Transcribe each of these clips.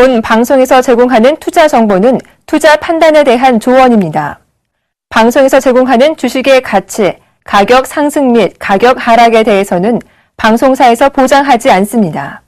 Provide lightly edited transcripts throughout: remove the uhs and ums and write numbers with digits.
본 방송에서 제공하는 투자 정보는 투자 판단에 대한 조언입니다. 방송에서 제공하는 주식의 가치, 가격 상승 및 가격 하락에 대해서는 방송사에서 보장하지 않습니다.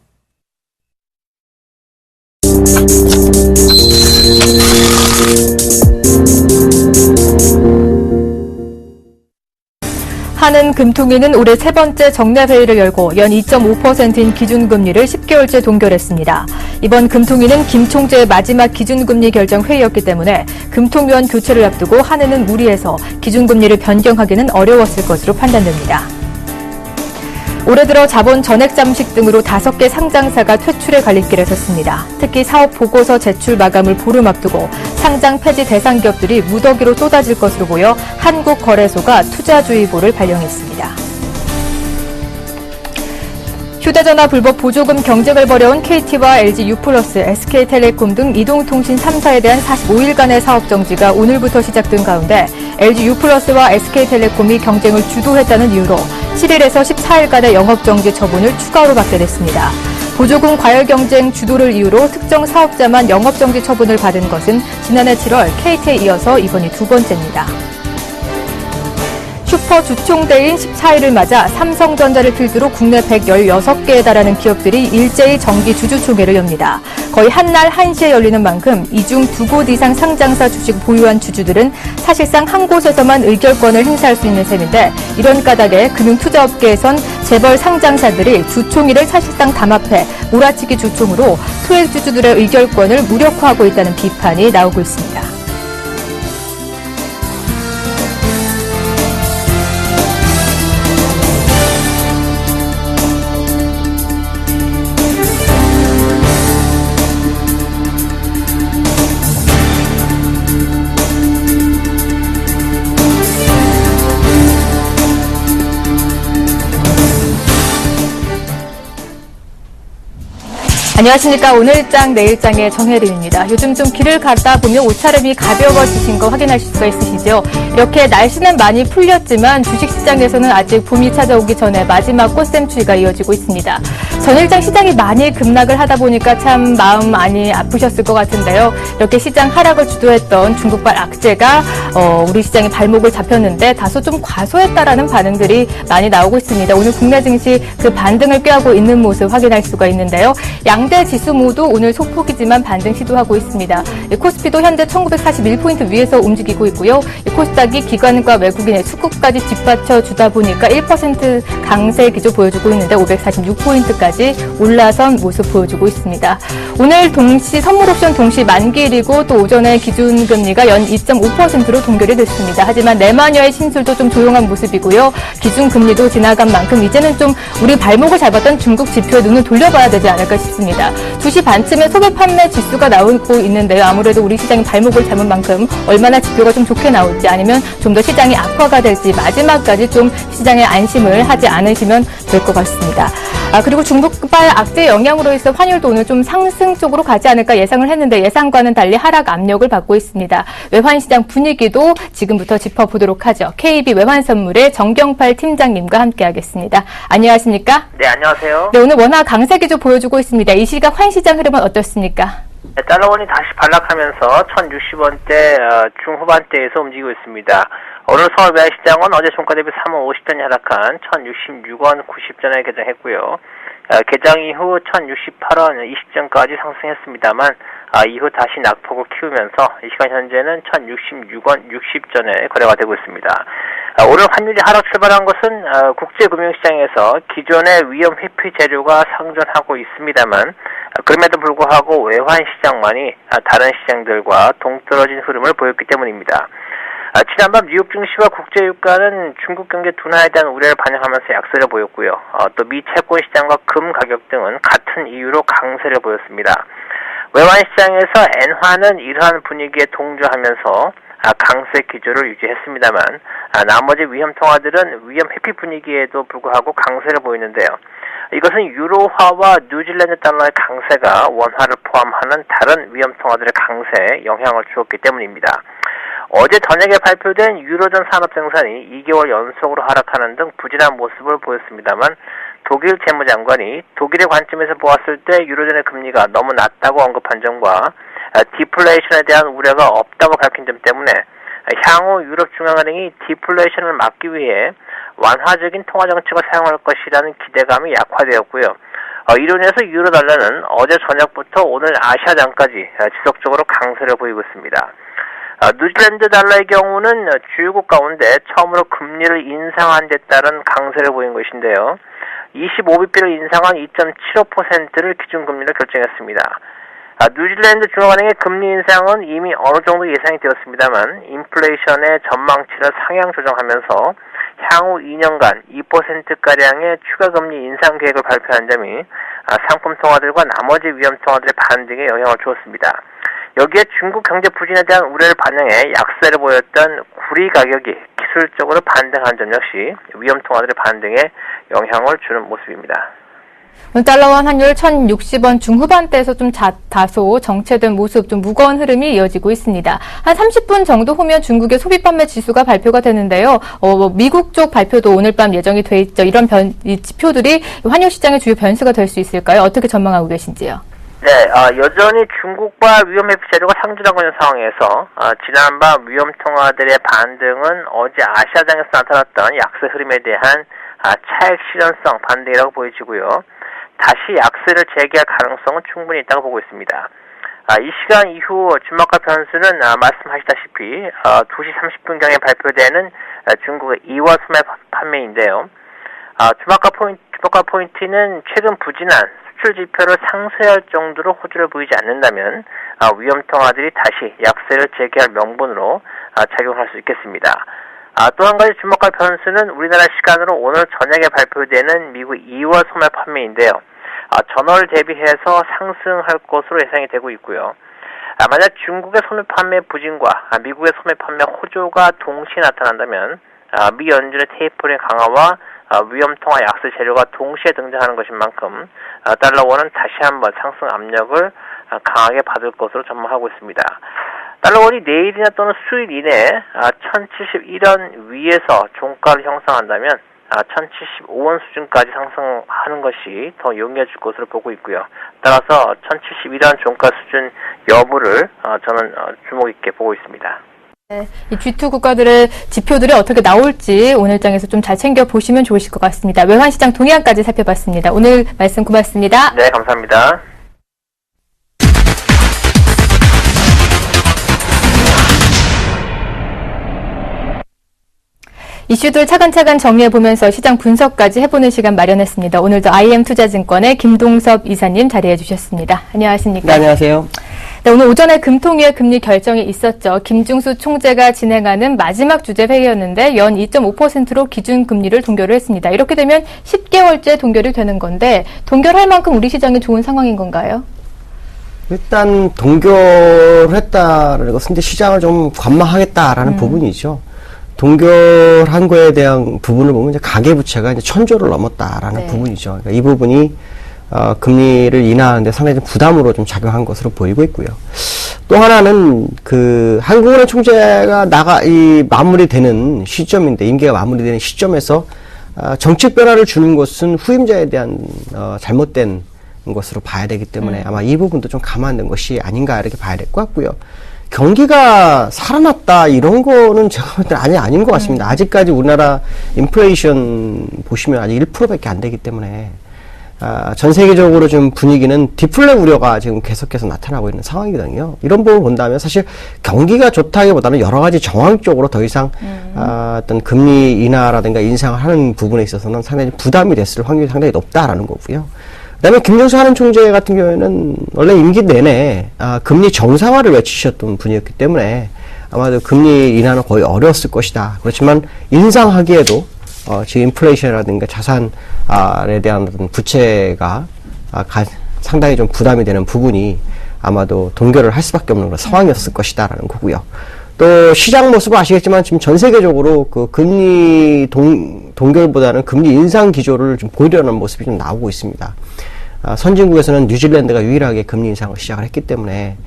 한은금통위는 올해 세 번째 정례회의를 열고 연 2.5%인 기준금리를 10개월째 동결했습니다. 이번 금통위는 김 총재의 마지막 기준금리 결정 회의였기 때문에 금통위원 교체를 앞두고 한은은 무리해서 기준금리를 변경하기는 어려웠을 것으로 판단됩니다. 올해 들어 자본 전액 잠식 등으로 5개 상장사가 퇴출의 갈림길에 섰습니다. 특히 사업 보고서 제출 마감을 보름 앞두고 상장 폐지 대상 기업들이 무더기로 쏟아질 것으로 보여 한국거래소가 투자주의보를 발령했습니다. 휴대전화 불법 보조금 경쟁을 벌여온 KT와 LG U+, SK텔레콤 등 이동통신 3사에 대한 45일간의 사업 정지가 오늘부터 시작된 가운데 LG U+와 SK텔레콤이 경쟁을 주도했다는 이유로 7일에서 14일간의 영업정지 처분을 추가로 받게 됐습니다. 보조금 과열 경쟁 주도를 이유로 특정 사업자만 영업정지 처분을 받은 것은 지난해 7월 KT에 이어서 이번이 두 번째입니다. 슈퍼 주총대회인 14일을 맞아 삼성전자를 필두로 국내 116개에 달하는 기업들이 일제히 정기 주주총회를 엽니다. 거의 한날 1시에 열리는 만큼 이 중 2곳 이상 상장사 주식 보유한 주주들은 사실상 한 곳에서만 의결권을 행사할 수 있는 셈인데 이런 까닭에 금융투자업계에선 재벌 상장사들이 주총회를 사실상 담합해 몰아치기 주총으로 소액 주주들의 의결권을 무력화하고 있다는 비판이 나오고 있습니다. 안녕하십니까. 오늘장 내일장의 정혜림입니다. 요즘 좀 길을 가다 보면 옷차림이 가벼워지신 거 확인할 수가 있으시죠? 이렇게 날씨는 많이 풀렸지만 주식시장에서는 아직 봄이 찾아오기 전에 마지막 꽃샘추위가 이어지고 있습니다. 전일장 시장이 많이 급락을 하다 보니까 참 마음 많이 아프셨을 것 같은데요. 이렇게 시장 하락을 주도했던 중국발 악재가 우리 시장의 발목을 잡혔는데 다소 좀 과소했다라는 반응들이 많이 나오고 있습니다. 오늘 국내 증시 그 반등을 꾀하고 있는 모습 확인할 수가 있는데요. 양대 지수 모두 오늘 소폭이지만 반등 시도하고 있습니다. 코스피도 현재 1941포인트 위에서 움직이고 있고요. 코스닥이 기관과 외국인의 수급까지 뒷받쳐 주다 보니까 1% 강세 기조 보여주고 있는데 546포인트까지 올라선 모습 보여주고 있습니다. 오늘 동시 선물옵션 동시 만기일이고 또 오전에 기준금리가 연 2.5%로 동결이 됐습니다. 하지만 내마녀의 신술도 좀 조용한 모습이고요. 기준금리도 지나간 만큼 이제는 좀 우리 발목을 잡았던 중국 지표에 눈을 돌려봐야 되지 않을까 싶습니다. 2시 반쯤에 소매 판매 지수가 나오고 있는데요. 아무래도 우리 시장이 발목을 잡은 만큼 얼마나 지표가 좀 좋게 나올지 아니면 좀 더 시장이 악화가 될지 마지막까지 좀 시장에 안심을 하지 않으시면 될 것 같습니다. 그리고 중국발 악재 영향으로 해서 환율도 오늘 좀 상승 쪽으로 가지 않을까 예상을 했는데 예상과는 달리 하락 압력을 받고 있습니다. 외환시장 분위기도 지금부터 짚어보도록 하죠. KB 외환선물의 정경팔 팀장님과 함께하겠습니다. 안녕하십니까? 네, 안녕하세요. 네, 오늘 원화 강세 기조 보여주고 있습니다. 이 시각 환시장 흐름은 어떻습니까? 네, 달러원이 다시 반락하면서 1,060원대 중후반대에서 움직이고 있습니다. 오늘 서울 외환시장은 어제 종가 대비 3원 50전이 하락한 1,066원 90전에 개장했고요. 개장 이후 1,068원 20전까지 상승했습니다만 이후 다시 낙폭을 키우면서 이 시간 현재는 1,066원 60전에 거래가 되고 있습니다. 오늘 환율이 하락 출발한 것은 국제금융시장에서 기존의 위험 회피 재료가 상존하고 있습니다만 그럼에도 불구하고 외환시장만이 다른 시장들과 동떨어진 흐름을 보였기 때문입니다. 지난밤 뉴욕 증시와 국제유가는 중국 경제 둔화에 대한 우려를 반영하면서 약세를 보였고요. 또 미 채권 시장과 금 가격 등은 같은 이유로 강세를 보였습니다. 외환시장에서 엔화는 이러한 분위기에 동조하면서 강세 기조를 유지했습니다만 나머지 위험 통화들은 위험 회피 분위기에도 불구하고 강세를 보이는데요. 이것은 유로화와 뉴질랜드 달러의 강세가 원화를 포함하는 다른 위험 통화들의 강세에 영향을 주었기 때문입니다. 어제 저녁에 발표된 유로존 산업 생산이 2개월 연속으로 하락하는 등 부진한 모습을 보였습니다만 독일 재무장관이 독일의 관점에서 보았을 때 유로존의 금리가 너무 낮다고 언급한 점과 디플레이션에 대한 우려가 없다고 밝힌 점 때문에 향후 유럽중앙은행이 디플레이션을 막기 위해 완화적인 통화정책을 사용할 것이라는 기대감이 약화되었고요. 이로 인해서 유로달러는 어제 저녁부터 오늘 아시아장까지 지속적으로 강세를 보이고 있습니다. 뉴질랜드 달러의 경우는 주요국 가운데 처음으로 금리를 인상한 데 따른 강세를 보인 것인데요. 25bp를 인상한 2.75%를 기준금리로 결정했습니다. 뉴질랜드 중앙은행의 금리 인상은 이미 어느 정도 예상이 되었습니다만 인플레이션의 전망치를 상향 조정하면서 향후 2년간 2%가량의 추가 금리 인상 계획을 발표한 점이 상품 통화들과 나머지 위험 통화들의 반등에 영향을 주었습니다. 여기에 중국 경제 부진에 대한 우려를 반영해 약세를 보였던 구리 가격이 기술적으로 반등한 점 역시 위험 통화들의 반등에 영향을 주는 모습입니다. 달러원 환율 1,060원 중후반대에서 좀 다소 정체된 모습, 좀 무거운 흐름이 이어지고 있습니다. 한 30분 정도 후면 중국의 소비 판매 지수가 발표가 되는데요. 미국 쪽 발표도 오늘 밤 예정이 돼 있죠. 이런 이 지표들이 환율 시장의 주요 변수가 될 수 있을까요? 어떻게 전망하고 계신지요? 네, 여전히 중국과 위험 회피 재료가 상존하고 있는 상황에서 지난밤 위험 통화들의 반등은 어제 아시아장에서 나타났던 약세 흐름에 대한 차익 실현성 반등이라고 보여지고요. 다시 약세를 재개할 가능성은 충분히 있다고 보고 있습니다. 이 시간 이후 주목할 변수는 말씀하시다시피 2시 30분경에 발표되는 중국의 2월 소매 판매인데요. 주목할 포인트는 최근 부진한 수출 지표를 상쇄할 정도로 호조를 보이지 않는다면 위험 통화들이 다시 약세를 재개할 명분으로 작용할 수 있겠습니다. 또 한 가지 주목할 변수는 우리나라 시간으로 오늘 저녁에 발표되는 미국 2월 소매 판매인데요. 전월 대비해서 상승할 것으로 예상이 되고 있고요. 만약 중국의 소매 판매 부진과 미국의 소매 판매 호조가 동시에 나타난다면 미 연준의 테이퍼링 강화와 위험 통화 약세 재료가 동시에 등장하는 것인 만큼 달러원은 다시 한번 상승 압력을 강하게 받을 것으로 전망하고 있습니다. 달러원이 내일이나 또는 수요일 이내에 1071원 위에서 종가를 형성한다면 1075원 수준까지 상승하는 것이 더 용이해질 것으로 보고 있고요. 따라서 1071원 종가 수준 여부를 저는 주목 있게 보고 있습니다. 네, 이 G2 국가들의 지표들이 어떻게 나올지 오늘 장에서 좀 잘 챙겨보시면 좋으실 것 같습니다. 외환시장 동향까지 살펴봤습니다. 오늘 말씀 고맙습니다. 네, 감사합니다. 이슈들 차근차근 정리해보면서 시장 분석까지 해보는 시간 마련했습니다. 오늘도 IM투자증권의 김동섭 이사님 자리해 주셨습니다. 안녕하십니까? 네, 안녕하세요. 네, 오늘 오전에 금통위의 금리 결정이 있었죠. 김중수 총재가 진행하는 마지막 주재 회의였는데 연 2.5%로 기준금리를 동결을 했습니다. 이렇게 되면 10개월째 동결이 되는 건데 동결할 만큼 우리 시장이 좋은 상황인 건가요? 일단 동결했다는 것은 이제 시장을 좀 관망하겠다라는 부분이죠. 동결한 거에 대한 부분을 보면 이제 가계부채가 이제 1,000조를 넘었다라는 네. 부분이죠. 그러니까 이 부분이 금리를 인하하는데 상당히 좀 부담으로 좀 작용한 것으로 보이고 있고요. 또 하나는 그 한국은행 총재가 마무리되는 시점인데 임기가 마무리되는 시점에서 정책 변화를 주는 것은 후임자에 대한 잘못된 것으로 봐야 되기 때문에 아마 이 부분도 좀 감안된 것이 아닌가 이렇게 봐야 될 것 같고요. 경기가 살아났다 이런 거는 제가 볼 때 아닌 것 같습니다. 아직까지 우리나라 인플레이션 보시면 아직 1%밖에 안 되기 때문에 전 세계적으로 좀 분위기는 디플레 우려가 지금 계속해서 나타나고 있는 상황이거든요. 이런 부분을 본다면 사실 경기가 좋다기보다는 여러 가지 정황적으로 더 이상 어떤 금리 인하라든가 인상을 하는 부분에 있어서는 상당히 부담이 됐을 확률이 상당히 높다라는 거고요. 그다음에 김정수 한은 총재 같은 경우에는 원래 임기 내내 금리 정상화를 외치셨던 분이었기 때문에 아마도 금리 인하는 거의 어려웠을 것이다. 그렇지만 인상하기에도 지금 인플레이션이라든가 자산에 대한 어떤 부채가 상당히 좀 부담이 되는 부분이 아마도 동결을 할 수밖에 없는 그런 상황이었을 것이다라는 거고요. 또 시장 모습을 아시겠지만 지금 전 세계적으로 그 금리 동결보다는 금리 인상 기조를 좀 보이려는 모습이 좀 나오고 있습니다. 선진국에서는 뉴질랜드가 유일하게 금리 인상을 시작을 했기 때문에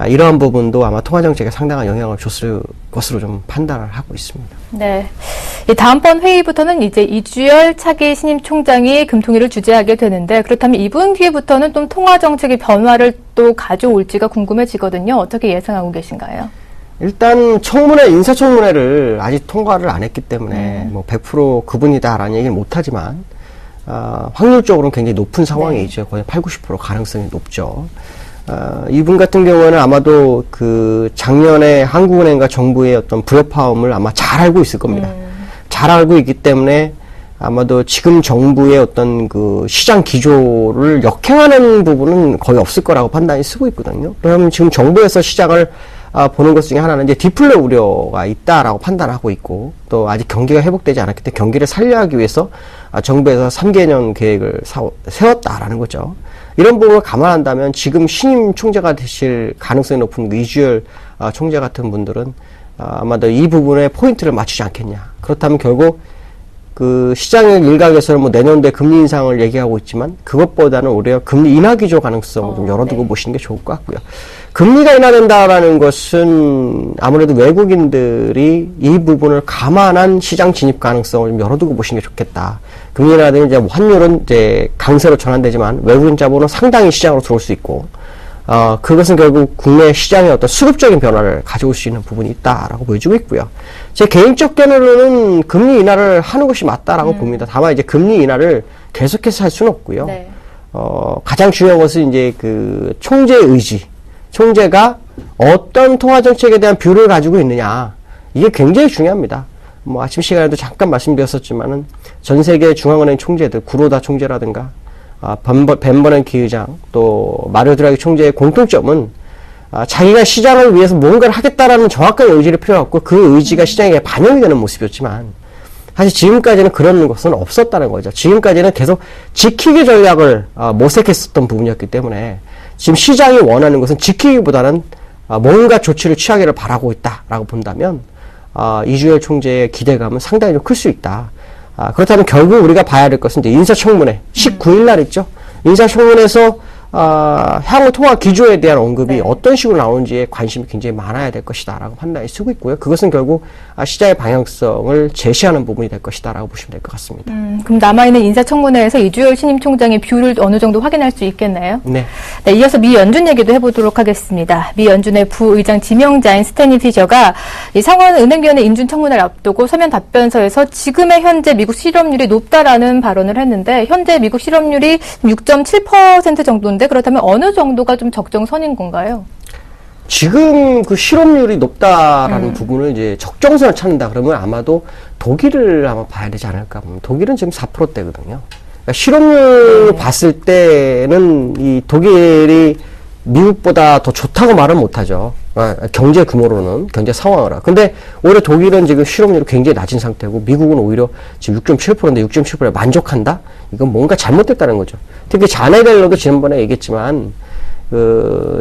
이러한 부분도 아마 통화정책에 상당한 영향을 줬을 것으로 좀 판단을 하고 있습니다. 네. 다음번 회의부터는 이제 이주열 차기 신임 총장이 금통위를 주재하게 되는데 그렇다면 이분 뒤에부터는 좀 통화정책의 변화를 또 가져올지가 궁금해지거든요. 어떻게 예상하고 계신가요? 일단 인사청문회를 아직 통과를 안 했기 때문에 뭐 100% 그분이다라는 얘기는 못하지만 확률적으로는 굉장히 높은 상황이죠. 거의 80, 90% 가능성이 높죠. 이분 같은 경우에는 아마도 그 작년에 한국은행과 정부의 어떤 불협화음을 아마 잘 알고 있을 겁니다. 잘 알고 있기 때문에 아마도 지금 정부의 어떤 그 시장 기조를 역행하는 부분은 거의 없을 거라고 판단이 쓰고 있거든요. 그러면 지금 정부에서 시장을 보는 것 중에 하나는 이제 디플레 우려가 있다라고 판단하고 있고, 또 아직 경기가 회복되지 않았기 때문에 경기를 살려하기 위해서 정부에서 3개년 계획을 세웠다라는 거죠. 이런 부분을 감안한다면 지금 신임 총재가 되실 가능성이 높은 이주열 총재 같은 분들은 아마도 이 부분에 포인트를 맞추지 않겠냐. 그렇다면 결국 그 시장의 일각에서는 뭐 내년도에 금리 인상을 얘기하고 있지만 그것보다는 오히려 금리 인하 기조 가능성을 좀 열어두고 보시는 게 좋을 것 같고요. 금리가 인하된다라는 것은 아무래도 외국인들이 이 부분을 감안한 시장 진입 가능성을 좀 열어두고 보시는 게 좋겠다. 금리 인하되면 이제 환율은 이제 강세로 전환되지만 외국인 자본은 상당히 시장으로 들어올 수 있고, 그것은 결국 국내 시장의 어떤 수급적인 변화를 가져올 수 있는 부분이 있다라고 보여지고 있고요. 제 개인적 견해로는 금리 인하를 하는 것이 맞다라고 봅니다. 다만 이제 금리 인하를 계속해서 할 수는 없고요. 네. 가장 중요한 것은 이제 그 총재의 의지, 총재가 어떤 통화 정책에 대한 뷰를 가지고 있느냐, 이게 굉장히 중요합니다. 뭐 아침 시간에도 잠깐 말씀드렸었지만은 전 세계 중앙은행 총재들, 구로다 총재라든가 벤버랭키 의장, 또 마리오 드라기 총재의 공통점은 자기가 시장을 위해서 뭔가를 하겠다라는 정확한 의지를 필요했고, 그 의지가 시장에 반영이 되는 모습이었지만 사실 지금까지는 그런 것은 없었다는 거죠. 지금까지는 계속 지키기 전략을 모색했었던 부분이었기 때문에 지금 시장이 원하는 것은 지키기보다는 뭔가 조치를 취하기를 바라고 있다라고 본다면 이주열 총재의 기대감은 상당히 좀 클 수 있다. 그렇다면 결국 우리가 봐야 될 것은 이제 인사청문회 19일 날 있죠. 인사청문회에서 향후 통화 기조에 대한 언급이 어떤 식으로 나오는지에 관심이 굉장히 많아야 될 것이다라고 판단이 쓰고 있고요. 그것은 결국 시장의 방향성을 제시하는 부분이 될 것이다라고 보시면 될 것 같습니다. 그럼 남아있는 인사청문회에서 이주열 신임 총장의 뷰를 어느 정도 확인할 수 있겠나요? 네. 네, 이어서 미 연준 얘기도 해보도록 하겠습니다. 미 연준의 부의장 지명자인 스탠리 피셔가 이 상원은행위원회 인준 청문회를 앞두고 서면 답변서에서 지금의 현재 미국 실업률이 높다라는 발언을 했는데, 현재 미국 실업률이 6.7% 정도인데 그렇다면 어느 정도가 좀 적정선인 건가요? 지금 그 실업률이 높다라는 부분을 이제 적정선을 찾는다 그러면 아마도 독일을 아마 봐야 되지 않을까. 독일은 지금 4%대거든요. 그러니까 실업률 봤을 때는 이 독일이 미국보다 더 좋다고 말은 못하죠. 경제 규모로는, 경제 상황으로. 근데 오히려 독일은 지금 실업률이 굉장히 낮은 상태고, 미국은 오히려 지금 6.7%인데 6.7%에 만족한다? 이건 뭔가 잘못됐다는 거죠. 특히 자네 델러도 지난번에 얘기했지만,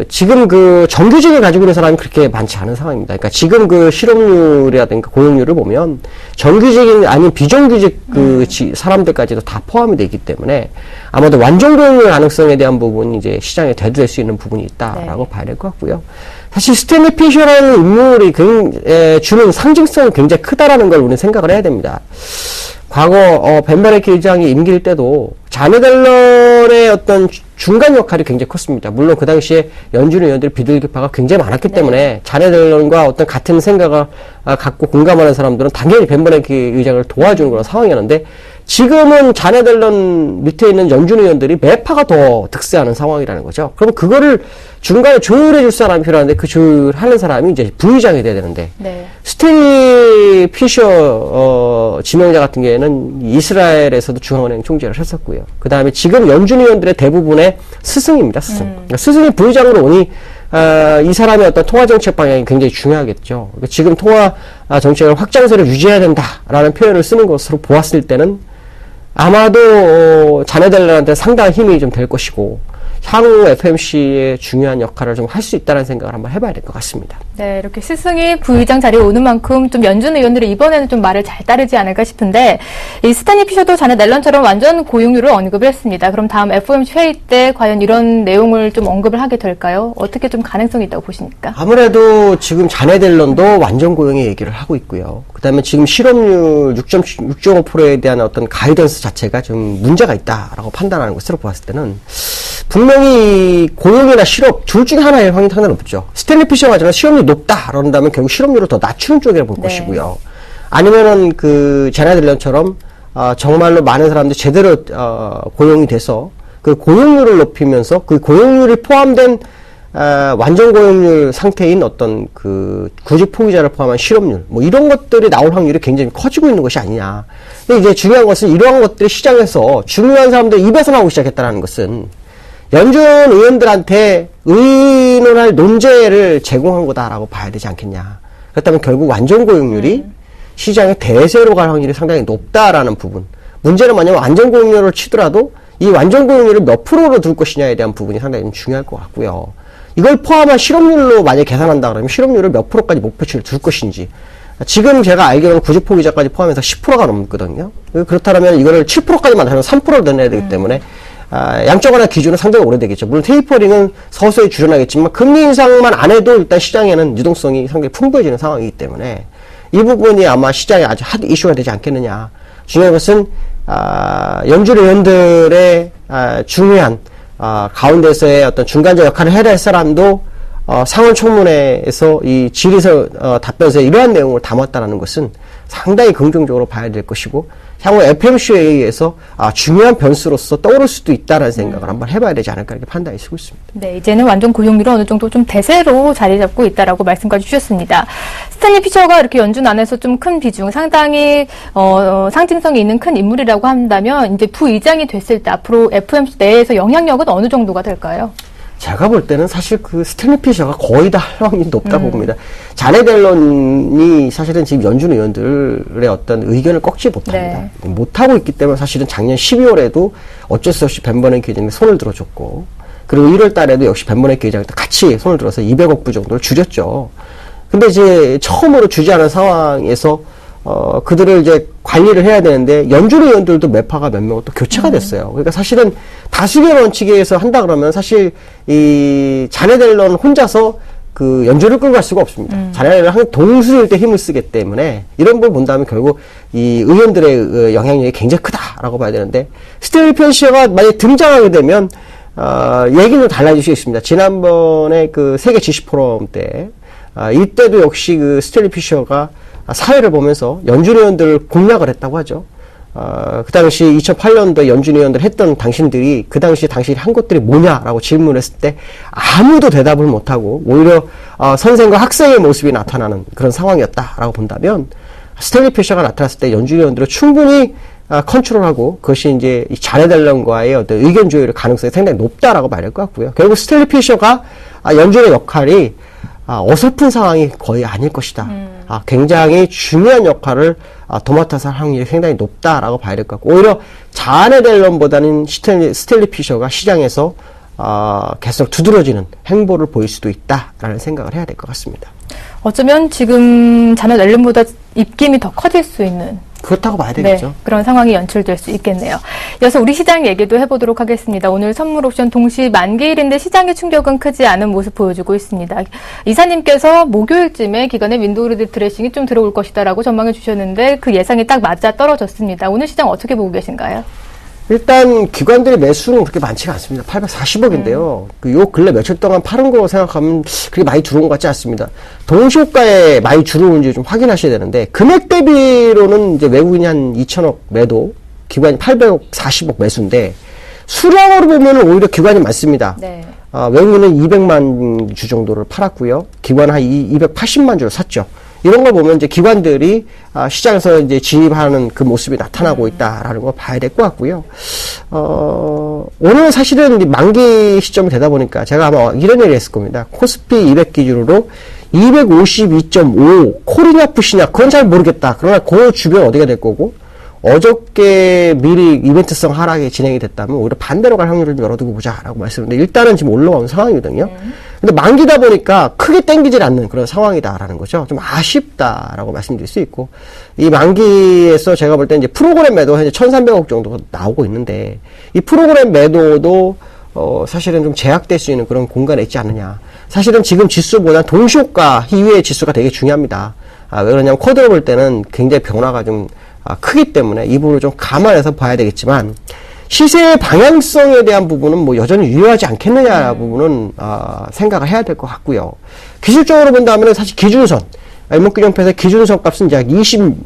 지금 그 정규직을 가지고 있는 사람이 그렇게 많지 않은 상황입니다. 그러니까 지금 그 실업률이라든가 고용률을 보면 정규직이 아닌 비정규직 사람들까지도 다 포함이 되기 때문에 아마도 완전 고용률 가능성에 대한 부분이 이제 시장에 대두될 수 있는 부분이 있다라고 봐야 될 것 같고요. 사실 스탠리 피셔라는 인물이 주는 상징성이 굉장히 크다라는 걸 우리는 생각을 해야 됩니다. 과거 벤베레키 의장이 임기일 때도 자네 델런의 어떤 중간 역할이 굉장히 컸습니다. 물론 그 당시에 연준 의원들이 비둘기파가 굉장히 많았기 때문에 자네 델런과 어떤 같은 생각을 갖고 공감하는 사람들은 당연히 벤베레키 의장을 도와주는 그런 상황이었는데, 지금은 자네 델런 밑에 있는 연준 의원들이 매파가 더 득세하는 상황이라는 거죠. 그럼 그거를 중간에 조율해 줄 사람이 필요한데, 그 조율하는 사람이 이제 부의장이 돼야 되는데, 스탠리 피셔 지명자 같은 경우에는 이스라엘에서도 중앙은행 총재를 했었고요. 그 다음에 지금 연준 의원들의 대부분의 스승입니다. 스승. 그러니까 스승이 부의장으로 오니 이 사람의 어떤 통화 정책 방향이 굉장히 중요하겠죠. 그러니까 지금 통화 정책을 확장세를 유지해야 된다라는 표현을 쓰는 것으로 보았을 때는 아마도 자네 델런한테 상당한 힘이 좀 될 것이고, 향후 FMC의 중요한 역할을 좀 할 수 있다는 생각을 한번 해봐야 될 것 같습니다. 네, 이렇게 스승이 부의장 자리에 오는 만큼 좀 연준 의원들이 이번에는 좀 말을 잘 따르지 않을까 싶은데, 이 스탠리 피셔도 자넷 앨런처럼 완전 고용률을 언급을 했습니다. 그럼 다음 FOMC 회의 때 과연 이런 내용을 좀 언급을 하게 될까요? 어떻게 좀 가능성이 있다고 보십니까? 아무래도 지금 자넷 앨런도 완전 고용의 얘기를 하고 있고요. 그 다음에 지금 실업률 6.5%에 대한 어떤 가이던스 자체가 좀 문제가 있다라고 판단하는 것으로 보았을 때는 분명히 고용이나 실업 둘 중에 하나의 확률이 상당히 높죠. 스탠리 피셔가 저는 실업률이 높다 그런다면 결국 실업률을 더 낮추는 쪽이라 볼 것이고요. 아니면은 그 자넷 앨런처럼 정말로 많은 사람들이 제대로 고용이 돼서 그 고용률을 높이면서 그 고용률이 포함된 완전 고용률 상태인 어떤 그 구직 포기자를 포함한 실업률 뭐 이런 것들이 나올 확률이 굉장히 커지고 있는 것이 아니냐. 근데 이제 중요한 것은 이러한 것들이 시장에서 중요한 사람들 입에서 나오기 시작했다는 것은 연준 의원들한테 의논할 논제를 제공한 거다라고 봐야 되지 않겠냐. 그렇다면 결국 완전 고용률이 시장의 대세로 갈 확률이 상당히 높다라는 부분. 문제는 뭐냐면 완전 고용률을 치더라도 이 완전 고용률을 몇 프로로 둘 것이냐에 대한 부분이 상당히 좀 중요할 것 같고요. 이걸 포함한 실업률로 만약에 계산한다 그러면 실업률을 몇 프로까지 목표치를 둘 것인지. 지금 제가 알기로는 구직 포기자까지 포함해서 10%가 넘거든요. 그렇다면 이거를 7%까지만 하면 3%를 더 내야 되기 때문에 양적완화 기준은 상당히 오래되겠죠. 물론 테이퍼링은 서서히 줄여나겠지만 금리 인상만 안 해도 일단 시장에는 유동성이 상당히 풍부해지는 상황이기 때문에 이 부분이 아마 시장에 아주 핫 이슈가 되지 않겠느냐. 중요한 것은 연준 의원들의 중요한 가운데서의 어떤 중간자 역할을 해야 될 사람도 상원청문회에서 이 질의서 답변서에 이러한 내용을 담았다는 것은 상당히 긍정적으로 봐야 될 것이고 향후 FMC에 의해서 중요한 변수로서 떠오를 수도 있다는 생각을 한번 해봐야 되지 않을까 이렇게 판단이 쓰고 있습니다. 네, 이제는 완전 고용률은 어느 정도 좀 대세로 자리 잡고 있다라고 말씀까지 주셨습니다. 스탠리 피셔가 이렇게 연준 안에서 좀 큰 비중, 상당히 상징성이 있는 큰 인물이라고 한다면 이제 부의장이 됐을 때 앞으로 FOMC 내에서 영향력은 어느 정도가 될까요? 제가 볼 때는 사실 그 스탠리 피셔가 거의 다 할 확률이 높다고 봅니다. 자넷 앨런이 사실은 지금 연준 의원들의 어떤 의견을 꺾지 못합니다. 네. 못하고 있기 때문에 사실은 작년 12월에도 어쩔 수 없이 벤 버넌키 회장이 손을 들어줬고 그리고 1월 달에도 역시 벤 버넌키 회장이 같이 손을 들어서 200억 불 정도를 줄였죠. 근데 이제 처음으로 주지 않은 상황에서 그들을 이제 관리를 해야 되는데 연준 의원들도 매파가 몇 명은 또 교체가 됐어요. 그러니까 사실은 다수결 원칙에 의해서 한다 그러면 사실 이 자넷 앨런 혼자서 그 연준을 끌고 갈 수가 없습니다. 자넷 앨런은 항상 동수일 때 힘을 쓰기 때문에 이런 걸 본다면 결국 이 의원들의 영향력이 굉장히 크다라고 봐야 되는데 스탠리 피셔가 만약에 등장하게 되면 얘기는 달라질 수 있습니다. 지난번에 그 세계 지식 포럼 때 이때도 역시 그 스탠리 피셔가 사회를 보면서 연준 의원들을 공략을 했다고 하죠. 그 당시 2008년도에 연준 의원들 했던 당신들이 그 당시 당신이 한 것들이 뭐냐라고 질문을 했을 때 아무도 대답을 못하고 오히려 선생과 학생의 모습이 나타나는 그런 상황이었다라고 본다면 스탠리 피셔가 나타났을 때 연준 의원들을 충분히 컨트롤하고 그것이 이제 자넷 앨런과의 어떤 의견 조율의 가능성이 상당히 높다라고 말할 것 같고요. 결국 스탠리 피셔가 연준의 역할이 어설픈 상황이 거의 아닐 것이다. 굉장히 중요한 역할을 도맡아서 할 확률이 상당히 높다라고 봐야 될 것 같고 오히려 자넷 앨런보다는 스탠리 피셔가 시장에서 계속 두드러지는 행보를 보일 수도 있다라는 생각을 해야 될 것 같습니다. 어쩌면 지금 자넷 앨런보다 입김이 더 커질 수 있는 그렇다고 봐야 되겠죠. 네, 그런 상황이 연출될 수 있겠네요. 이어서 우리 시장 얘기도 해보도록 하겠습니다. 오늘 선물 옵션 동시 만기일인데 시장의 충격은 크지 않은 모습 보여주고 있습니다. 이사님께서 목요일쯤에 기관의 윈도우 리드레싱이 좀 들어올 것이다라고 전망해 주셨는데 그 예상이 딱 맞아 떨어졌습니다. 오늘 시장 어떻게 보고 계신가요? 일단 기관들의 매수는 그렇게 많지가 않습니다. 840억인데요. 요 근래 며칠 동안 파는 거 생각하면 그렇게 많이 들어온 것 같지 않습니다. 동시호가에 많이 들어오는지 좀 확인하셔야 되는데 금액 대비로는 이제 외국인이 한 2천억 매도, 기관이 840억 매수인데 수량으로 보면 오히려 기관이 많습니다. 네. 외국인은 200만 주 정도를 팔았고요. 기관은 한 280만 주를 샀죠. 이런 걸 보면 이제 기관들이 시장에서 이제 진입하는 그 모습이 나타나고 있다라는 걸 봐야 될 것 같고요. 오늘 사실은 만기 시점이 되다 보니까 제가 아마 이런 얘기를 했을 겁니다. 코스피 200 기준으로 252.5 콜이냐 푸시냐 그건 잘 모르겠다. 그러나 그 주변 어디가 될 거고 어저께 미리 이벤트성 하락이 진행이 됐다면 오히려 반대로 갈 확률을 좀 열어두고 보자라고 말씀드렸는데 일단은 지금 올라온 상황이거든요. 근데 만기다 보니까 크게 땡기질 않는 그런 상황이다라는 거죠. 좀 아쉽다라고 말씀드릴 수 있고 이 만기에서 제가 볼 때 이제 프로그램 매도 현재 1,300억 정도 나오고 있는데 이 프로그램 매도도 사실은 좀 제약될 수 있는 그런 공간에 있지 않느냐. 사실은 지금 지수보다 동시효과 이후의 지수가 되게 중요합니다. 왜 그러냐면 코드로 볼 때는 굉장히 변화가 좀 크기 때문에 이 부분을 좀 감안해서 봐야 되겠지만 시세의 방향성에 대한 부분은 뭐 여전히 유효하지 않겠느냐 부분은 생각을 해야 될 것 같고요. 기술적으로 본다면 사실 기준선 일목균형표에서 기준선 값은 이제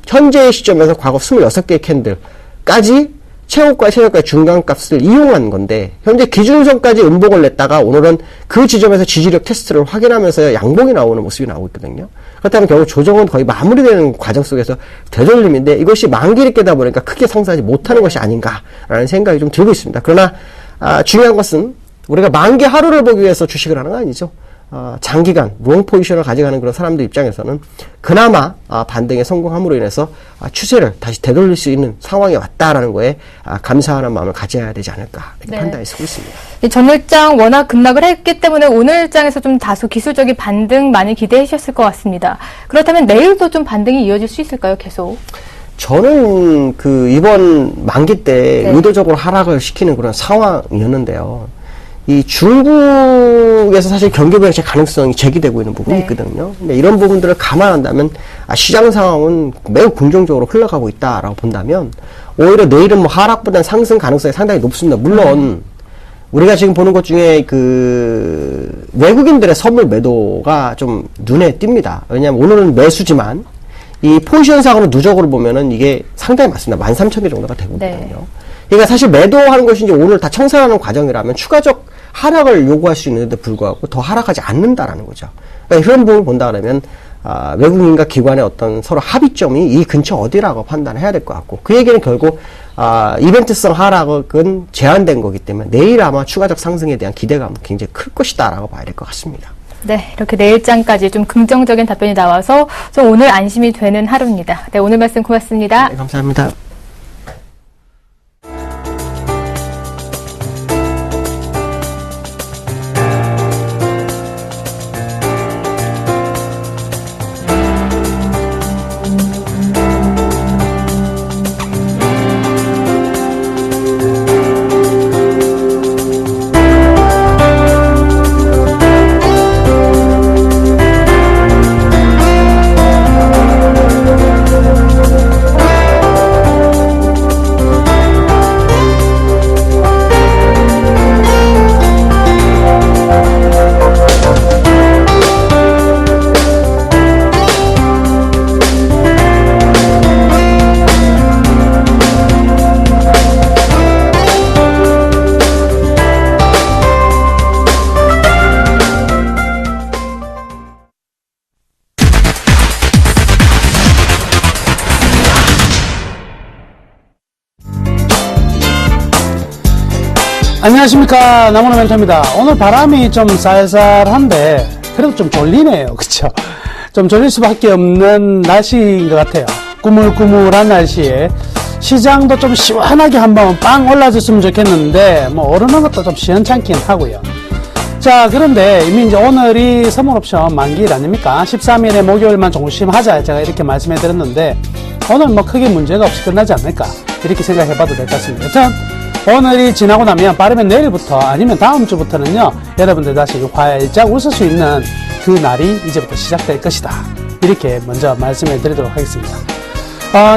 현재의 시점에서 과거 26개의 캔들까지 최고가, 최저가의 중간값을 이용한 건데 현재 기준선까지 음봉을 냈다가 오늘은 그 지점에서 지지력 테스트를 확인하면서 양봉이 나오는 모습이 나오고 있거든요. 그렇다면 결국 조정은 거의 마무리되는 과정 속에서 되돌림인데 이것이 만기를 깨다 보니까 크게 상승하지 못하는 것이 아닌가라는 생각이 좀 들고 있습니다. 그러나 중요한 것은 우리가 만기 하루를 보기 위해서 주식을 하는 건 아니죠. 장기간 롱 포지션을 가져가는 그런 사람들 입장에서는 그나마 반등에 성공함으로 인해서 추세를 다시 되돌릴 수 있는 상황이 왔다라는 거에 감사하는 마음을 가져야 되지 않을까 이렇게 판단이 서고 있습니다. 전일장 워낙 급락을 했기 때문에 오늘장에서 좀 다소 기술적인 반등 많이 기대하셨을 것 같습니다. 그렇다면 내일도 좀 반등이 이어질 수 있을까요? 계속? 저는 이번 만기 때 의도적으로 하락을 시키는 그런 상황이었는데요. 이 중국에서 사실 경기 부양책 가능성이 제기되고 있는 부분이 있거든요. 근데 이런 부분들을 감안한다면 시장 상황은 매우 긍정적으로 흘러가고 있다라고 본다면 오히려 내일은 뭐 하락보다는 상승 가능성이 상당히 높습니다. 물론 우리가 지금 보는 것 중에 외국인들의 선물 매도가 좀 눈에 띕니다. 왜냐하면 오늘은 매수지만 이 포지션상으로 누적으로 보면은 이게 상당히 많습니다. 13,000개 정도가 되고 있거든요. 그러니까 사실 매도하는 것이 이제 오늘 다 청산하는 과정이라면 추가적 하락을 요구할 수 있는데 불구하고 더 하락하지 않는다라는 거죠. 그러니까 이런 부분을 본다 그러면 외국인과 기관의 어떤 서로 합의점이 이 근처 어디라고 판단해야 될 것 같고 그 얘기는 결국 이벤트성 하락은 제한된 거기 때문에 내일 아마 추가적 상승에 대한 기대감은 굉장히 클 것이다라고 봐야 될 것 같습니다. 네, 이렇게 내일장까지 좀 긍정적인 답변이 나와서 좀 오늘 안심이 되는 하루입니다. 네, 오늘 말씀 고맙습니다. 네, 감사합니다. 안녕하십니까, 나무노 멘토입니다. 오늘 바람이 좀 쌀쌀한데 그래도 좀 졸리네요. 그쵸? 좀 졸릴 수밖에 없는 날씨인 것 같아요. 꾸물꾸물한 날씨에 시장도 좀 시원하게 한번 빵 올라줬으면 좋겠는데 뭐 오르는 것도 좀 시원찮긴 하고요. 자, 그런데 이미 이제 오늘이 선물옵션 만기일 아닙니까? 13일에 목요일만 조심하자 제가 이렇게 말씀해 드렸는데 오늘 뭐 크게 문제가 없이 끝나지 않을까 이렇게 생각해 봐도 될 것 같습니다. 여튼 오늘이 지나고 나면 빠르면 내일부터 아니면 다음 주부터는요 여러분들 다시 활짝 웃을 수 있는 그 날이 이제부터 시작될 것이다 이렇게 먼저 말씀해 드리도록 하겠습니다.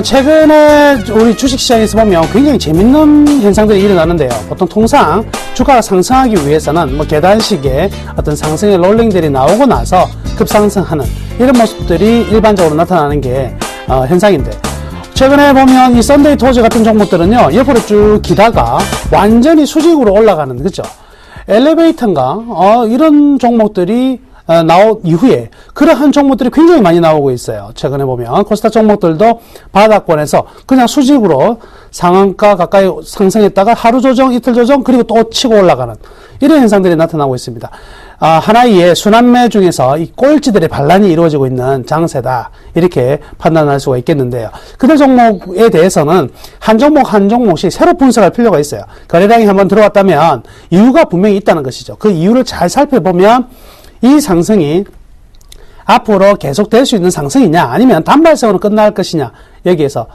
최근에 우리 주식시장에서 보면 굉장히 재밌는 현상들이 일어나는데요. 보통 통상 주가가 상승하기 위해서는 뭐 계단식의 어떤 상승의 롤링들이 나오고 나서 급상승하는 이런 모습들이 일반적으로 나타나는 게 현상인데 최근에 보면 이 썬데이 토즈 같은 종목들은요 옆으로 쭉 기다가 완전히 수직으로 올라가는 그죠? 엘리베이터인가 이런 종목들이 나온 이후에 그러한 종목들이 굉장히 많이 나오고 있어요. 최근에 보면 코스닥 종목들도 바닥권에서 그냥 수직으로 상한가 가까이 상승했다가 하루 조정, 이틀 조정 그리고 또 치고 올라가는 이런 현상들이 나타나고 있습니다. 하나의 순환매 중에서 이 꼴찌들의 반란이 이루어지고 있는 장세다. 이렇게 판단할 수가 있겠는데요. 그들 종목에 대해서는 한 종목 한 종목씩 새로 분석할 필요가 있어요. 거래량이 한번 들어왔다면 이유가 분명히 있다는 것이죠. 그 이유를 잘 살펴보면 이 상승이 앞으로 계속될 수 있는 상승이냐 아니면 단발성으로 끝날 것이냐 여기에서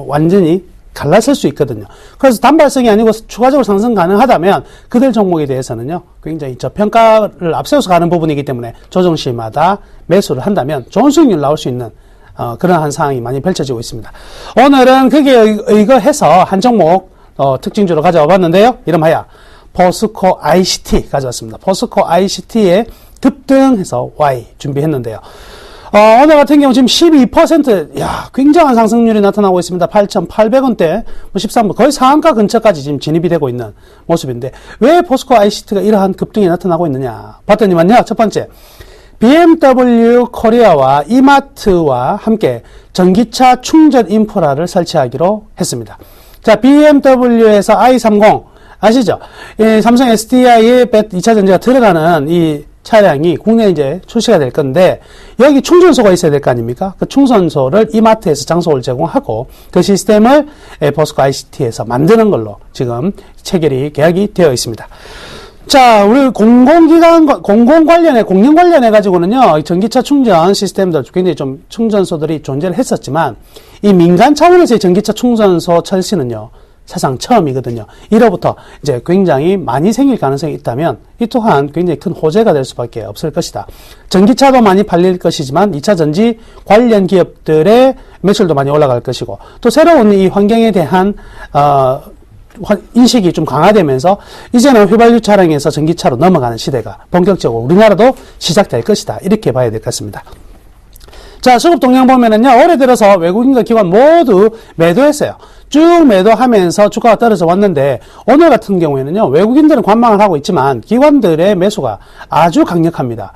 완전히 갈라설 수 있거든요. 그래서 단발성이 아니고 추가적으로 상승 가능하다면 그들 종목에 대해서는요 굉장히 저평가를 앞세워서 가는 부분이기 때문에 조정 시마다 매수를 한다면 좋은 수익률 나올 수 있는 그러한 상황이 많이 펼쳐지고 있습니다. 오늘은 거기에 의거해서 한 종목 특징주로 가져와 봤는데요. 이름하여 포스코 ICT 가져왔습니다. 포스코 ICT의 급등해서 Y 준비했는데요. 오늘 같은 경우 지금 12%, 굉장한 상승률이 나타나고 있습니다. 8,800원대, 13분, 거의 상한가 근처까지 지금 진입이 되고 있는 모습인데, 왜 포스코 ICT가 이러한 급등이 나타나고 있느냐? 봤더니만요, 첫 번째, BMW 코리아와 이마트와 함께 전기차 충전 인프라를 설치하기로 했습니다. 자, BMW에서 i30, 아시죠? 삼성 SDI의 2차 전지가 들어가는 이 차량이 국내에 이제 출시가 될 건데 여기 충전소가 있어야 될 거 아닙니까? 그 충전소를 이마트에서 장소를 제공하고 그 시스템을 포스코 ICT에서 만드는 걸로 지금 체결이 계약이 되어 있습니다. 자, 우리 공공 관련해 가지고는요, 전기차 충전 시스템들 굉장히 좀 충전소들이 존재를 했었지만 이 민간 차원에서의 전기차 충전소 철시는요, 사상 처음이거든요. 이로부터 이제 굉장히 많이 생길 가능성이 있다면 이 또한 굉장히 큰 호재가 될 수밖에 없을 것이다. 전기차도 많이 팔릴 것이지만 2차 전지 관련 기업들의 매출도 많이 올라갈 것이고 또 새로운 이 환경에 대한 인식이 좀 강화되면서 이제는 휘발유 차량에서 전기차로 넘어가는 시대가 본격적으로 우리나라도 시작될 것이다. 이렇게 봐야 될 것 같습니다. 자, 수급 동향 보면은요, 올해 들어서 외국인과 기관 모두 매도했어요. 쭉 매도하면서 주가가 떨어져 왔는데, 오늘 같은 경우에는요, 외국인들은 관망을 하고 있지만, 기관들의 매수가 아주 강력합니다.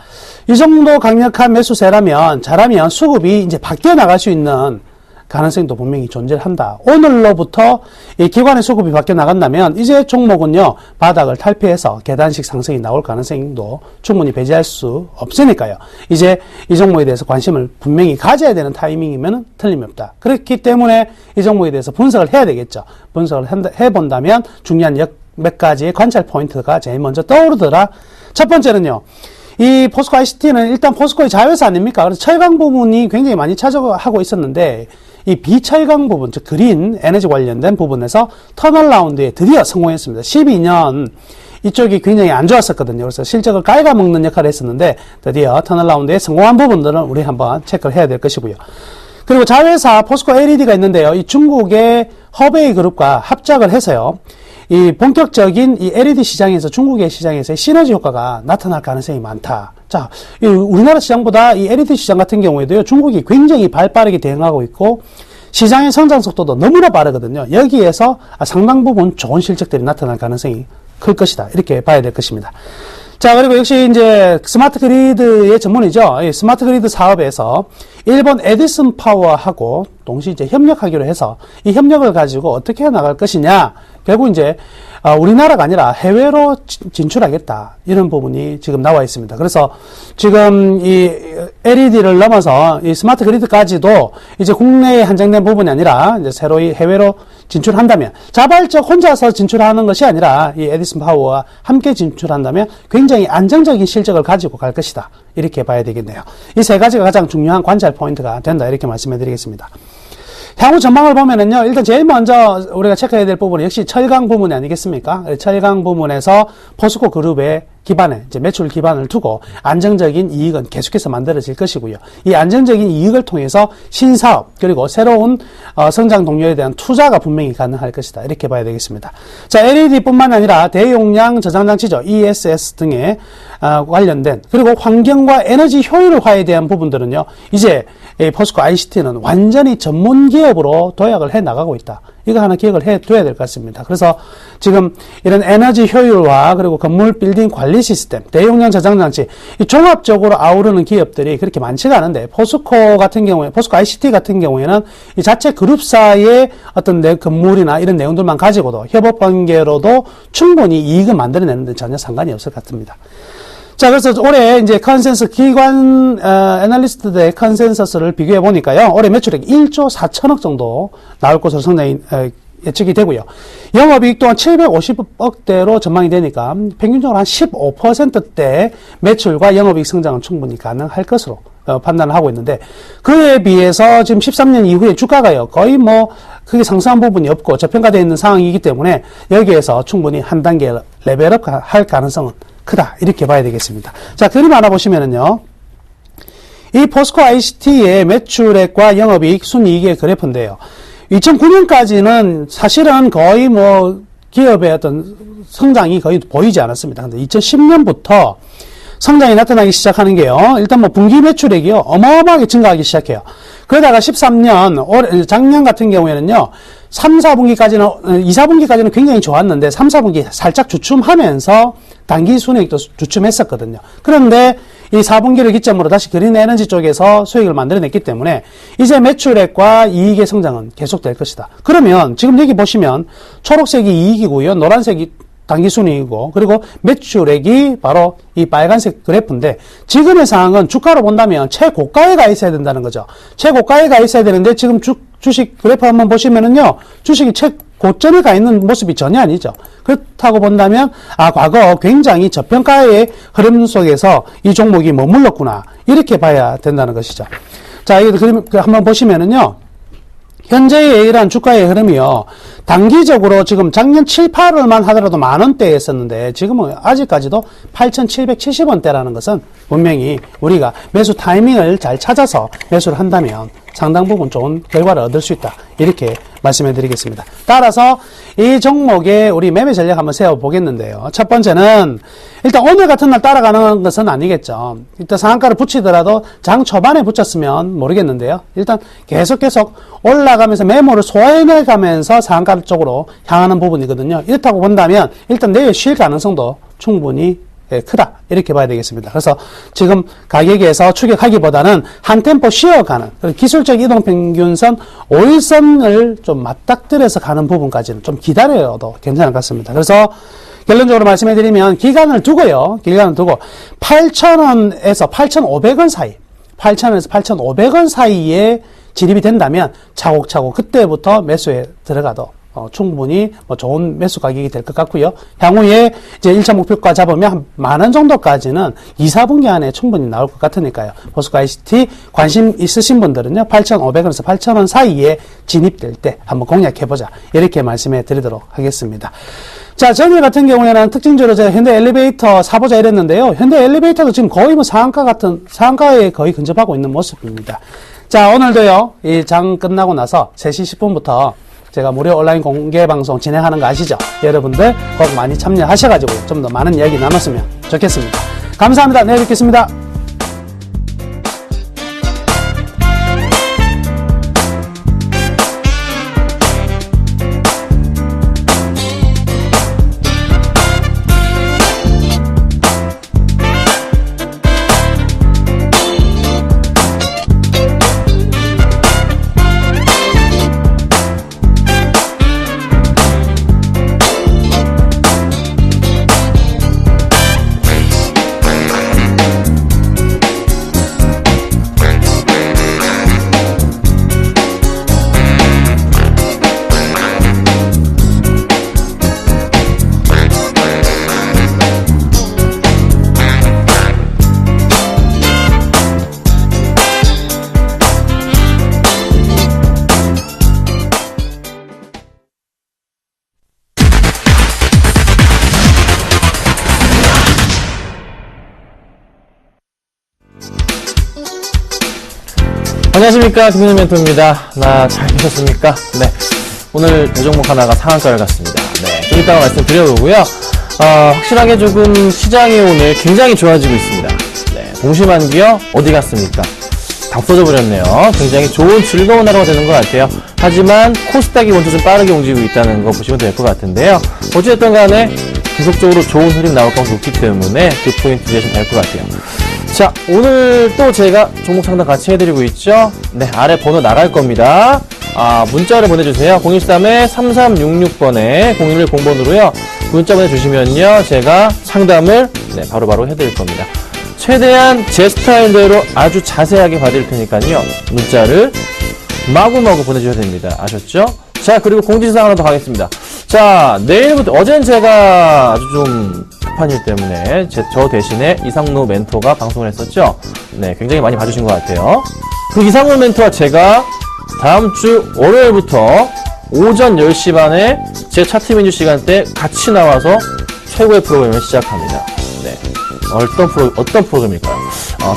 이 정도 강력한 매수세라면, 잘하면 수급이 이제 바뀌어 나갈 수 있는 가능성도 분명히 존재한다. 오늘로부터 이 기관의 수급이 바뀌어 나간다면 이제 종목은요 바닥을 탈피해서 계단식 상승이 나올 가능성도 충분히 배제할 수 없으니까요. 이제 이 종목에 대해서 관심을 분명히 가져야 되는 타이밍이면 틀림없다. 그렇기 때문에 이 종목에 대해서 분석을 해야 되겠죠. 분석을 해본다면 중요한 몇 가지의 관찰 포인트가 제일 먼저 떠오르더라. 첫 번째는요. 이 포스코 ICT는 일단 포스코의 자회사 아닙니까? 그래서 철강 부분이 굉장히 많이 차지하고 있었는데 이 비철강 부분, 즉 그린 에너지 관련된 부분에서 턴어라운드에 드디어 성공했습니다. 12년 이쪽이 굉장히 안 좋았었거든요. 그래서 실적을 갉아먹는 역할을 했었는데 드디어 턴어라운드에 성공한 부분들은 우리 한번 체크를 해야 될 것이고요. 그리고 자회사 포스코 LED가 있는데요. 이 중국의 허베이 그룹과 합작을 해서요. 이 본격적인 이 LED 시장에서 중국의 시장에서의 시너지 효과가 나타날 가능성이 많다. 자, 이 우리나라 시장보다 이 LED 시장 같은 경우에도요, 중국이 굉장히 발빠르게 대응하고 있고, 시장의 성장 속도도 너무나 빠르거든요. 여기에서 상당 부분 좋은 실적들이 나타날 가능성이 클 것이다. 이렇게 봐야 될 것입니다. 자, 그리고 역시 이제 스마트 그리드의 전문이죠. 이 스마트 그리드 사업에서 일본 에디슨 파워하고 동시에 이제 협력하기로 해서 이 협력을 가지고 어떻게 해 나갈 것이냐. 결국 이제 우리나라가 아니라 해외로 진출하겠다. 이런 부분이 지금 나와 있습니다. 그래서 지금 이 LED를 넘어서 이 스마트 그리드까지도 이제 국내에 한정된 부분이 아니라 이제 새로이 해외로 진출한다면 자발적 혼자서 진출하는 것이 아니라 이 에디슨 파워와 함께 진출한다면 굉장히 안정적인 실적을 가지고 갈 것이다. 이렇게 봐야 되겠네요. 이 세 가지가 가장 중요한 관찰 포인트가 된다. 이렇게 말씀해 드리겠습니다. 향후 전망을 보면은요, 일단 제일 먼저 우리가 체크해야 될 부분은 역시 철강 부문이 아니겠습니까? 철강 부문에서 포스코 그룹의 기반에, 이제 매출 기반을 두고 안정적인 이익은 계속해서 만들어질 것이고요. 이 안정적인 이익을 통해서 신사업, 그리고 새로운 성장 동료에 대한 투자가 분명히 가능할 것이다. 이렇게 봐야 되겠습니다. 자, LED 뿐만 아니라 대용량 저장장치죠. ESS 등에 관련된, 그리고 환경과 에너지 효율화에 대한 부분들은요, 이제 포스코 ICT는 완전히 전문 기업으로 도약을 해 나가고 있다. 이거 하나 기억을 해둬야 될 것 같습니다. 그래서 지금 이런 에너지 효율화, 그리고 건물 빌딩 관리 시스템, 대용량 저장장치, 이 종합적으로 아우르는 기업들이 그렇게 많지가 않은데, 포스코 같은 경우에, 포스코 ICT 같은 경우에는 이 자체 그룹사의 어떤 건물이나 이런 내용들만 가지고도 협업 관계로도 충분히 이익을 만들어내는 데 전혀 상관이 없을 것 같습니다. 자, 그래서 올해 이제 컨센서스 기관, 애널리스트들의 컨센서스를 비교해 보니까요. 올해 매출액 1조 4천억 정도 나올 것으로 상당히, 예측이 되고요. 영업이익 또한 750억대로 전망이 되니까 평균적으로 한 15%대 매출과 영업이익 성장은 충분히 가능할 것으로 판단을 하고 있는데, 그에 비해서 지금 13년 이후에 주가가요, 거의 뭐 크게 상승한 부분이 없고 저평가되어 있는 상황이기 때문에 여기에서 충분히 한 단계 레벨업 할 가능성은 크다, 이렇게 봐야 되겠습니다. 자, 그림 하나 보시면은요, 이 포스코 ICT의 매출액과 영업이익, 순이익의 그래프인데요. 2009년까지는 사실은 거의 뭐 기업의 어떤 성장이 거의 보이지 않았습니다. 근데 2010년부터 성장이 나타나기 시작하는 게요. 일단 뭐 분기 매출액이요, 어마어마하게 증가하기 시작해요. 그러다가 13년, 작년 같은 경우에는요, 3, 4분기까지는, 2, 4분기까지는 굉장히 좋았는데, 3, 4분기 살짝 주춤하면서 단기 순이익도 주춤했었거든요. 그런데 이 4분기를 기점으로 다시 그린 에너지 쪽에서 수익을 만들어냈기 때문에 이제 매출액과 이익의 성장은 계속될 것이다. 그러면 지금 여기 보시면 초록색이 이익이고요, 노란색이 단기 순이익이고, 그리고 매출액이 바로 이 빨간색 그래프인데, 지금의 상황은 주가로 본다면 최고가에 가 있어야 된다는 거죠. 최고가에 가 있어야 되는데, 지금 주식 그래프 한번 보시면은요, 주식이 최고점에 가 있는 모습이 전혀 아니죠. 그렇다고 본다면, 과거 굉장히 저평가의 흐름 속에서 이 종목이 머물렀구나, 이렇게 봐야 된다는 것이죠. 자, 이 그림 한번 보시면은요, 현재의 이러한 주가의 흐름이요, 단기적으로 지금 작년 7, 8월만 하더라도 만원대였었는데 지금은 아직까지도 8,770원대라는 것은 분명히 우리가 매수 타이밍을 잘 찾아서 매수를 한다면 상당 부분 좋은 결과를 얻을 수 있다, 이렇게 말씀해 드리겠습니다. 따라서 이 종목의 우리 매매 전략 한번 세워보겠는데요. 첫 번째는 일단 오늘 같은 날 따라가는 것은 아니겠죠. 일단 상한가를 붙이더라도 장 초반에 붙였으면 모르겠는데요. 일단 계속 올라가면서 매물을 소화해내가면서 상한가 쪽으로 향하는 부분이거든요. 이렇다고 본다면 일단 내일 쉴 가능성도 충분히 크다, 이렇게 봐야 되겠습니다. 그래서 지금 가격에서 추격하기보다는 한 템포 쉬어가는 기술적 이동평균선 5일선을 좀 맞닥뜨려서 가는 부분까지는 좀 기다려도 괜찮을 것 같습니다. 그래서 결론적으로 말씀해드리면 기간을 두고 8,000원에서 8,500원 사이, 8,000원에서 8,500원 사이에 진입이 된다면 차곡차곡 그때부터 매수에 들어가도 충분히 좋은 매수 가격이 될 것 같고요. 향후에 이제 1차 목표가 잡으면 한 만원 정도까지는 2, 4분기 안에 충분히 나올 것 같으니까요. 포스코 ICT 관심 있으신 분들은요, 8,500원에서 8,000원 사이에 진입될 때 한번 공략해보자, 이렇게 말씀해 드리도록 하겠습니다. 자, 전일 같은 경우에는 특징적으로 제가 현대 엘리베이터 사보자 이랬는데요. 현대 엘리베이터도 지금 거의 뭐 상한가에 거의 근접하고 있는 모습입니다. 자, 오늘도요, 이 장 끝나고 나서 3시 10분부터 제가 무료 온라인 공개 방송 진행하는 거 아시죠? 여러분들 꼭 많이 참여하셔가지고 좀 더 많은 이야기 나눴으면 좋겠습니다. 감사합니다. 내일 뵙겠습니다. 안녕하십니까, 김민우 멘토입니다. 잘 계셨습니까? 네, 오늘 대종목 하나가 상한가를 갔습니다. 네, 좀 이따가 말씀드려보고요. 확실하게 조금 시장이 오늘 굉장히 좋아지고 있습니다. 네, 동시만기요, 어디 갔습니까? 다 없어져 버렸네요. 굉장히 좋은 즐거운 하루가 되는 것 같아요. 하지만 코스닥이 먼저 좀 빠르게 움직이고 있다는 거 보시면 될 것 같은데요. 어찌됐든 간에 계속적으로 좋은 흐름 나올 가능성이 높기 때문에 그 포인트 이해하시면 될 것 같아요. 자, 오늘 또 제가 종목 상담 같이 해드리고 있죠. 네, 아래 번호 나갈 겁니다. 문자를 보내주세요. 013-3366번에 0110번으로요. 문자 보내주시면요. 제가 상담을 바로바로 해드릴 겁니다. 최대한 제 스타일대로 아주 자세하게 봐드릴 테니까요. 문자를 마구마구 보내주셔야 됩니다. 아셨죠? 자, 그리고 공지사항 하나 더 가겠습니다. 자, 내일부터, 어제는 제가 아주 좀 급한 일 때문에 저 대신에 이상로 멘토가 방송을 했었죠? 네, 굉장히 많이 봐주신 것 같아요. 그 이상로 멘토와 제가 다음 주 월요일부터 오전 10시 반에 제 차트 메뉴 시간대 같이 나와서 최고의 프로그램을 시작합니다. 네. 어떤 프로그램일까요?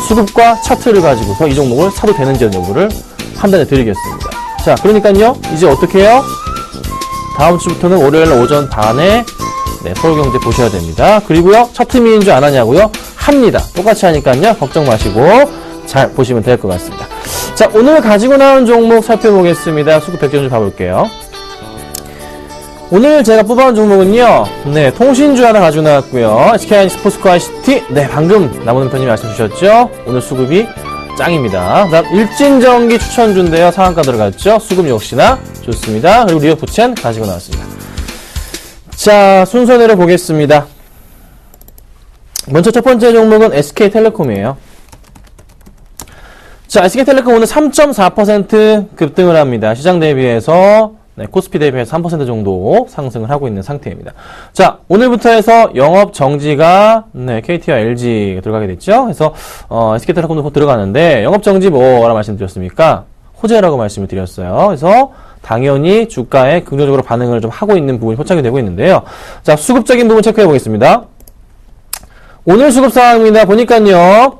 수급과 차트를 가지고서 이 종목을 사도 되는지 여부를 판단해 드리겠습니다. 자, 그러니까요, 이제 어떻게 해요? 다음 주부터는 월요일 오전 반에 서울경제 보셔야 됩니다. 그리고요, 차트 미인주 안 하냐고요? 합니다. 똑같이 하니까요, 걱정 마시고 잘 보시면 될 것 같습니다. 자, 오늘 가지고 나온 종목 살펴보겠습니다. 수급 백전 좀 봐볼게요. 오늘 제가 뽑아온 종목은요, 통신주 하나 가지고 나왔고요. SK하이닉스, 포스코 ICT, 방금 남은 편님이 말씀 주셨죠? 오늘 수급이 짱입니다. 다음 일진전기 추천주인데요. 상한가 들어갔죠? 수급 역시나 좋습니다. 그리고 리어포첸 가지고 나왔습니다. 자, 순서대로 보겠습니다. 먼저 첫 번째 종목은 SK텔레콤이에요. 자, SK텔레콤 오늘 3.4% 급등을 합니다. 시장 대비해서 코스피 대비해서 3% 정도 상승을 하고 있는 상태입니다. 자, 오늘부터 해서 영업 정지가 KT와 LG 들어가게 됐죠. 그래서 SK텔레콤도 들어가는데 영업 정지 뭐라고 말씀드렸습니까? 호재라고 말씀을 드렸어요. 그래서 당연히 주가에 긍정적으로 반응을 좀 하고 있는 부분이 포착이 되고 있는데요. 자, 수급적인 부분 체크해 보겠습니다. 오늘 수급 상황입니다. 보니까요.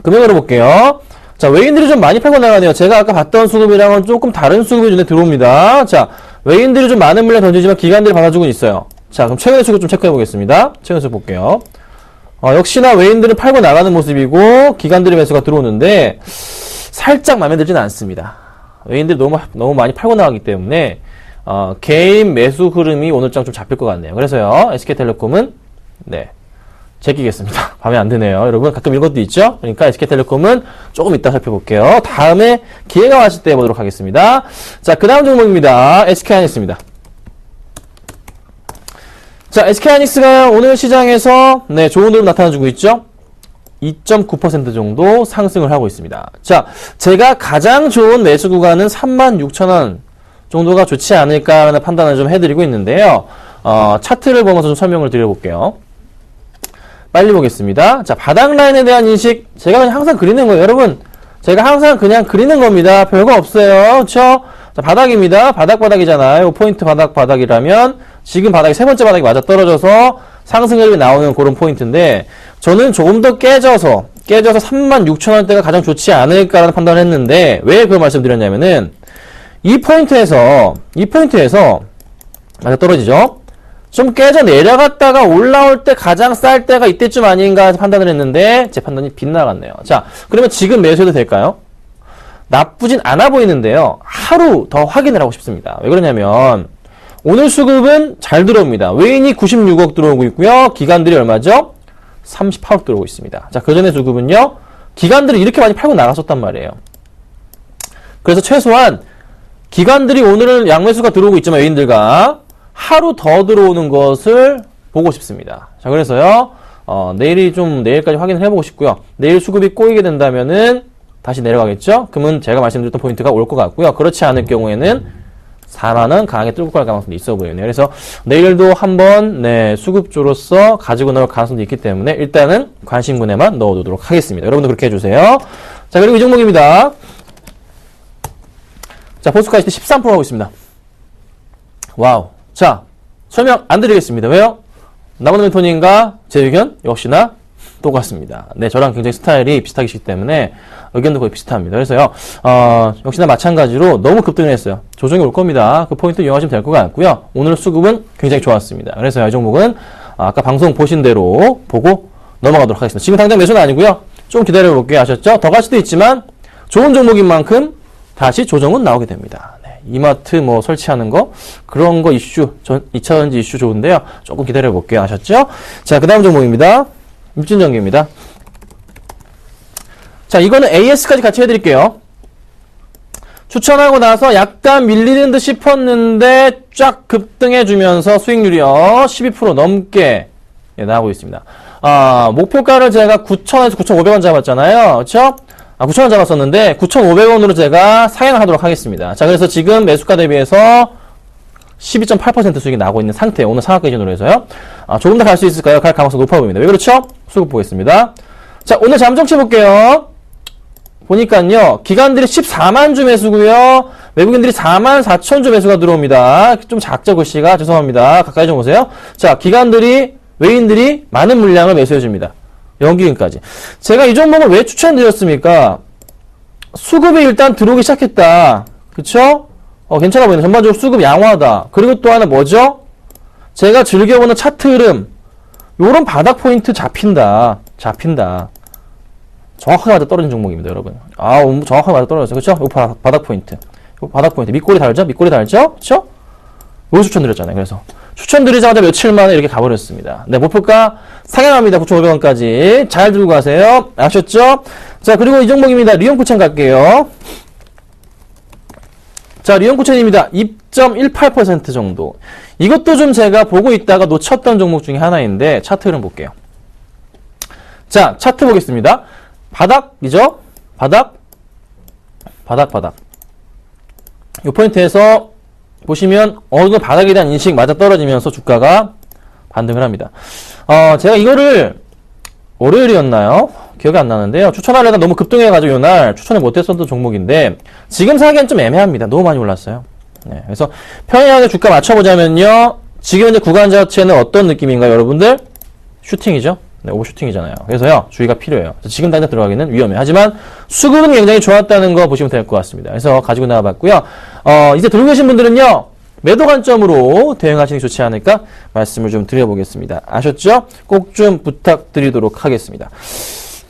금액으로 볼게요. 자, 외인들이 좀 많이 팔고 나가네요. 제가 아까 봤던 수급이랑은 조금 다른 수급이 눈에 들어옵니다. 자, 외인들이 좀 많은 물량 던지지만 기관들이 받아주고 있어요. 자, 그럼 최근의 수급 좀 체크해 보겠습니다. 최근의 수급 볼게요. 역시나 외인들은 팔고 나가는 모습이고 기관들의 매수가 들어오는데 살짝 마음에 들지는 않습니다. 외인들이 너무 많이 팔고 나가기 때문에 개인 매수 흐름이 오늘장 좀 잡힐 것 같네요. 그래서요, SK텔레콤은 제끼겠습니다. 마음에 안 드네요. 여러분, 가끔 이런 것도 있죠? 그러니까 SK텔레콤은 조금 이따 살펴볼게요. 다음에 기회가 왔을 때 해보도록 하겠습니다. 자, 그 다음 종목입니다. SK하이닉스입니다. 자, SK하이닉스가 오늘 시장에서 좋은 흐름 나타나주고 있죠? 2.9% 정도 상승을 하고 있습니다. 자, 제가 가장 좋은 매수 구간은 36,000원 정도가 좋지 않을까라는 판단을 좀 해드리고 있는데요. 차트를 보면서 좀 설명을 드려볼게요. 빨리 보겠습니다. 자, 바닥 라인에 대한 인식, 제가 그냥 항상 그리는 거예요. 여러분, 제가 항상 그냥 그리는 겁니다. 별거 없어요. 그쵸? 자, 바닥입니다. 바닥이잖아요. 포인트 바닥이라면, 지금 바닥이 세 번째 바닥이 맞아 떨어져서 상승 흐름이 나오는 그런 포인트인데, 저는 조금 더 깨져서 36,000원대가 가장 좋지 않을까라는 판단을 했는데, 왜 그걸 말씀드렸냐면은, 이 포인트에서 맞아 떨어지죠? 좀 깨져 내려갔다가 올라올 때 가장 쌀 때가 이때쯤 아닌가 해서 판단을 했는데 제 판단이 빗나갔네요. 자, 그러면 지금 매수해도 될까요? 나쁘진 않아 보이는데요. 하루 더 확인을 하고 싶습니다. 왜 그러냐면 오늘 수급은 잘 들어옵니다. 외인이 96억 들어오고 있고요. 기관들이 얼마죠? 38억 들어오고 있습니다. 자, 그전에 수급은요. 기관들이 이렇게 많이 팔고 나갔었단 말이에요. 그래서 최소한 기관들이 오늘은 양매수가 들어오고 있지만 외인들과 하루 더 들어오는 것을 보고 싶습니다. 자, 그래서요, 내일까지 확인을 해보고 싶고요. 내일 수급이 꼬이게 된다면은 다시 내려가겠죠? 그러면 제가 말씀드렸던 포인트가 올 것 같고요. 그렇지 않을 경우에는 4만원 강하게 뚫고 갈 가능성도 있어 보이네요. 그래서 내일도 한번, 수급주로서 가지고 나올 가능성도 있기 때문에 일단은 관심군에만 넣어두도록 하겠습니다. 여러분도 그렇게 해주세요. 자, 그리고 이 종목입니다. 자, 포스코 ICT 13% 하고 있습니다. 와우. 자, 설명 안 드리겠습니다. 왜요? 남은 멘토님과 제 의견 역시나 똑같습니다. 저랑 굉장히 스타일이 비슷하기 때문에 의견도 거의 비슷합니다. 그래서요, 역시나 마찬가지로 너무 급등을 했어요. 조정이 올 겁니다. 그 포인트 이용하시면 될 것 같고요. 오늘 수급은 굉장히 좋았습니다. 그래서 이 종목은 아까 방송 보신 대로 보고 넘어가도록 하겠습니다. 지금 당장 매수는 아니고요. 좀 기다려 볼게요. 아셨죠? 더 갈 수도 있지만 좋은 종목인 만큼 다시 조정은 나오게 됩니다. 이마트 설치하는 거, 그런 거 이슈, 2차전지 이슈 좋은데요. 조금 기다려 볼게요. 아셨죠? 자, 그 다음 종목입니다. 입진전기입니다. 자, 이거는 AS까지 같이 해드릴게요. 추천하고 나서 약간 밀리는 듯 싶었는데 쫙 급등해주면서 수익률이요 12% 넘게 나오고 있습니다. 목표가를 제가 9,000원에서 9,500원 잡았잖아요. 그렇죠? 9,000원 잡았었는데 9,500원으로 제가 상향을 하도록 하겠습니다. 자, 그래서 지금 매수가 대비해서 12.8% 수익이 나고 있는 상태예요. 오늘 상한가 기준으로 해서요. 조금 더 갈 수 있을까요? 갈 가능성이 높아 보입니다. 왜 그렇죠? 수급 보겠습니다. 자, 오늘 잠정치 볼게요. 보니까요, 기관들이 14만 주 매수고요, 외국인들이 4만 4천 주 매수가 들어옵니다. 좀 작죠, 글씨가. 죄송합니다. 가까이 좀 오세요. 자, 기관들이, 외인들이 많은 물량을 매수해줍니다. 연기금까지. 제가 이 종목을 왜 추천드렸습니까? 수급이 일단 들어오기 시작했다. 그쵸? 괜찮아 보이네. 전반적으로 수급 양호하다. 그리고 또 하나 뭐죠? 제가 즐겨보는 차트 흐름. 요런 바닥 포인트 잡힌다. 정확하게 맞아 떨어진 종목입니다, 여러분. 정확하게 맞아 떨어졌어요. 그쵸? 요 바닥 포인트. 요 바닥 포인트. 밑꼬리 달죠? 그쵸? 요 추천드렸잖아요. 그래서. 추천드리자마자 며칠 만에 이렇게 가버렸습니다. 네, 목표가 상향합니다. 9,500원까지. 잘 들고 가세요. 아셨죠? 자, 그리고 이 종목입니다. 리온쿠첸 갈게요. 자, 리온쿠첸입니다. 2.18% 정도. 이것도 좀 제가 보고 있다가 놓쳤던 종목 중에 하나인데, 차트 흐름 볼게요. 자, 차트 보겠습니다. 바닥이죠? 바닥. 이 포인트에서 보시면 어느 정도 바닥에 대한 인식 맞아 떨어지면서 주가가 반등을 합니다. 제가 이거를 월요일이었나요? 기억이 안 나는데요. 추천하려다 너무 급등해가지고 이날 추천을 못했었던 종목인데 지금 사기엔 좀 애매합니다. 너무 많이 올랐어요. 네, 그래서 평행하게 주가 맞춰보자면요. 지금 이제 구간 자체는 어떤 느낌인가요, 여러분들? 슈팅이죠. 네, 오버슈팅이잖아요. 그래서요, 주의가 필요해요. 지금 당장 들어가기는 위험해. 하지만 수급은 굉장히 좋았다는 거 보시면 될 것 같습니다. 그래서 가지고 나와봤고요. 이제 들고 계신 분들은요, 매도 관점으로 대응하시는 게 좋지 않을까 말씀을 좀 드려보겠습니다. 아셨죠? 꼭 좀 부탁드리도록 하겠습니다.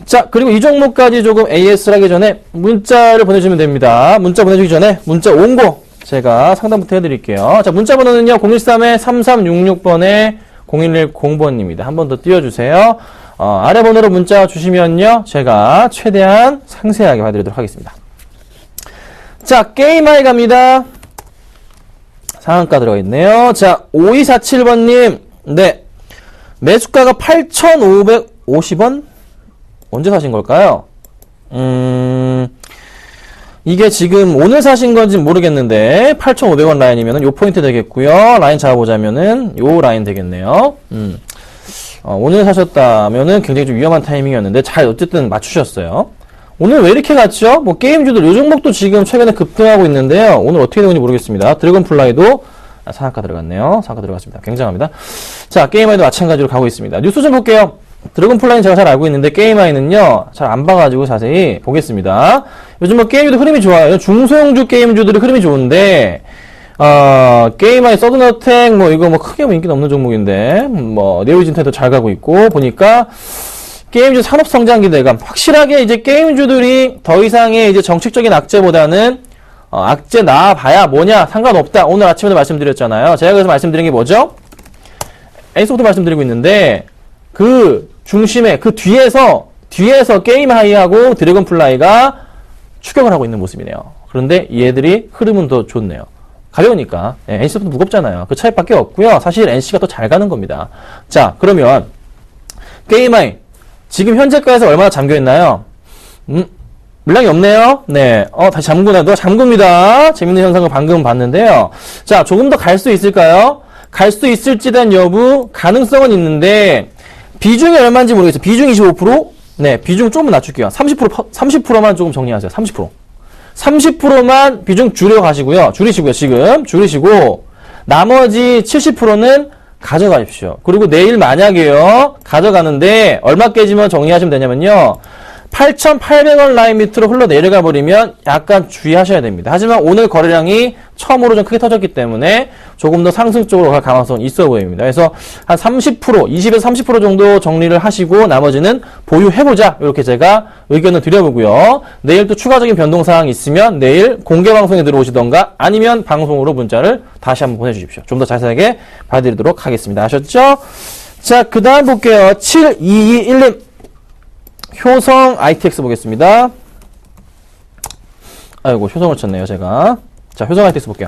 자, 그리고 이 종목까지 조금 AS를 하기 전에 문자를 보내주시면 됩니다. 문자 보내주기 전에 문자 온 거 제가 상담부터 해드릴게요. 자, 문자 번호는요, 013-3366번에 0110번입니다. 한 번 더 띄워주세요. 아래 번호로 문자 주시면요, 제가 최대한 상세하게 봐드리도록 하겠습니다. 자, 게임하이 갑니다. 상한가 들어가 있네요. 자, 5247번님. 네. 매수가가 8,550원? 언제 사신 걸까요? 이게 지금 오늘 사신 건지 모르겠는데 8,500원 라인이면은 요 포인트 되겠고요. 라인 잡아보자면은 요 라인 되겠네요. 오늘 사셨다면은 굉장히 좀 위험한 타이밍이었는데 잘 어쨌든 맞추셨어요. 오늘 왜 이렇게 갔죠? 뭐 게임주들 요 종목도 지금 최근에 급등하고 있는데요. 오늘 어떻게 되는지 모르겠습니다. 드래곤플라이도 상한가 들어갔네요. 상한가 들어갔습니다. 굉장합니다. 자, 게임아이도 마찬가지로 가고 있습니다. 뉴스 좀 볼게요. 드래곤플라이는 제가 잘 알고 있는데 게임아이는요, 잘 안 봐가지고 자세히 보겠습니다. 요즘 뭐 게임주도 흐름이 좋아요. 중소형주 게임주들이 흐름이 좋은데, 게임아이 서든어택, 뭐 이거 뭐 크게 뭐 인기는 없는 종목인데, 뭐 네오진테도 잘 가고 있고, 보니까 게임주 산업성장 기대감, 확실하게 이제 게임주들이 더 이상의 이제 정책적인 악재보다는 악재 나와봐야 뭐냐 상관없다. 오늘 아침에도 말씀드렸잖아요. 제가 그래서 말씀드린 게 뭐죠? A소부터 말씀드리고 있는데 그 중심에 그 뒤에서 게임 하이하고 드래곤플라이가 추격을 하고 있는 모습이네요. 그런데 얘들이 흐름은 더 좋네요. 가벼우니까. NC보다 무겁잖아요. 그 차이밖에 없고요. 사실 NC가 더 잘 가는 겁니다. 자, 그러면 게임 하이 지금 현재가에서 얼마나 잠겨있나요? 물량이 없네요. 네. 다시 잠구나. 누가 잠굽니다. 재밌는 현상을 방금 봤는데요. 자, 조금 더 갈 수 있을까요? 갈 수 있을지 대한 여부, 가능성은 있는데, 비중이 얼마인지 모르겠어요. 비중 25%? 네, 비중 조금 낮출게요. 30%만 조금 정리하세요. 30%. 30%만 비중 줄이시고요. 지금. 줄이시고, 나머지 70%는 가져가십시오. 그리고 내일 만약에요, 가져가는데, 얼마 깨지면 정리하시면 되냐면요. 8,800원 라인 밑으로 흘러 내려가 버리면 약간 주의하셔야 됩니다. 하지만 오늘 거래량이 처음으로 좀 크게 터졌기 때문에 조금 더 상승 쪽으로 갈 가능성이 있어 보입니다. 그래서 한 30%, 20에서 30% 정도 정리를 하시고 나머지는 보유해보자. 이렇게 제가 의견을 드려보고요. 내일 또 추가적인 변동사항이 있으면 내일 공개방송에 들어오시던가 아니면 방송으로 문자를 다시 한번 보내주십시오. 좀 더 자세하게 봐드리도록 하겠습니다. 아셨죠? 자, 그 다음 볼게요. 7221님. 효성 ITX 보겠습니다. 아이고, 효성을 쳤네요, 제가. 자, 효성 하이텍스 볼게요.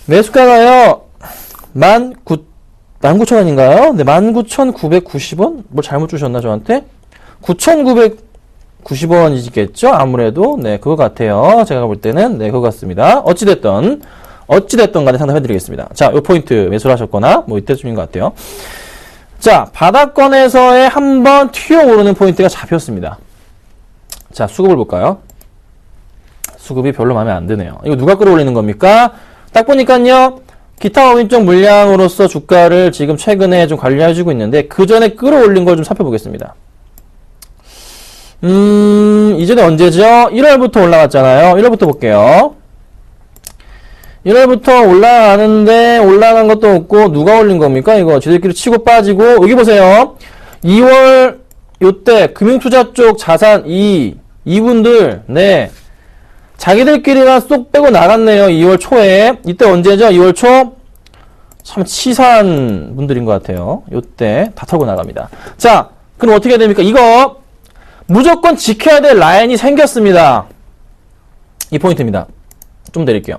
매수가가요, 19,000원인가요? 네, 19,990원? 뭘 잘못 주셨나, 저한테? 9,990원이겠죠? 아무래도. 네, 그거 같아요. 제가 볼 때는. 네, 그거 같습니다. 어찌됐던 간에 상담해드리겠습니다. 자, 요 포인트 매수를 하셨거나, 뭐 이때쯤인 것 같아요. 자, 바닥권에서의 한번 튀어오르는 포인트가 잡혔습니다. 자, 수급을 볼까요? 수급이 별로 마음에 안 드네요. 이거 누가 끌어올리는 겁니까? 딱 보니까요, 기타 원인적 물량으로서 주가를 지금 최근에 좀 관리해주고 있는데, 그 전에 끌어올린 걸 좀 살펴보겠습니다. 이전에 언제죠? 1월부터 올라갔잖아요. 1월부터 볼게요. 1월부터 올라가는데, 올라간 것도 없고, 누가 올린 겁니까? 이거, 지들끼리 치고 빠지고, 여기 보세요. 2월, 요때, 금융투자 쪽 자산, 이분들, 네. 자기들끼리가 쏙 빼고 나갔네요. 2월 초에. 이때 언제죠? 2월 초? 참 치사한 분들인 것 같아요. 요때 다 털고 나갑니다. 자, 그럼 어떻게 해야 됩니까? 이거 무조건 지켜야 될 라인이 생겼습니다. 이 포인트입니다. 좀 내릴게요.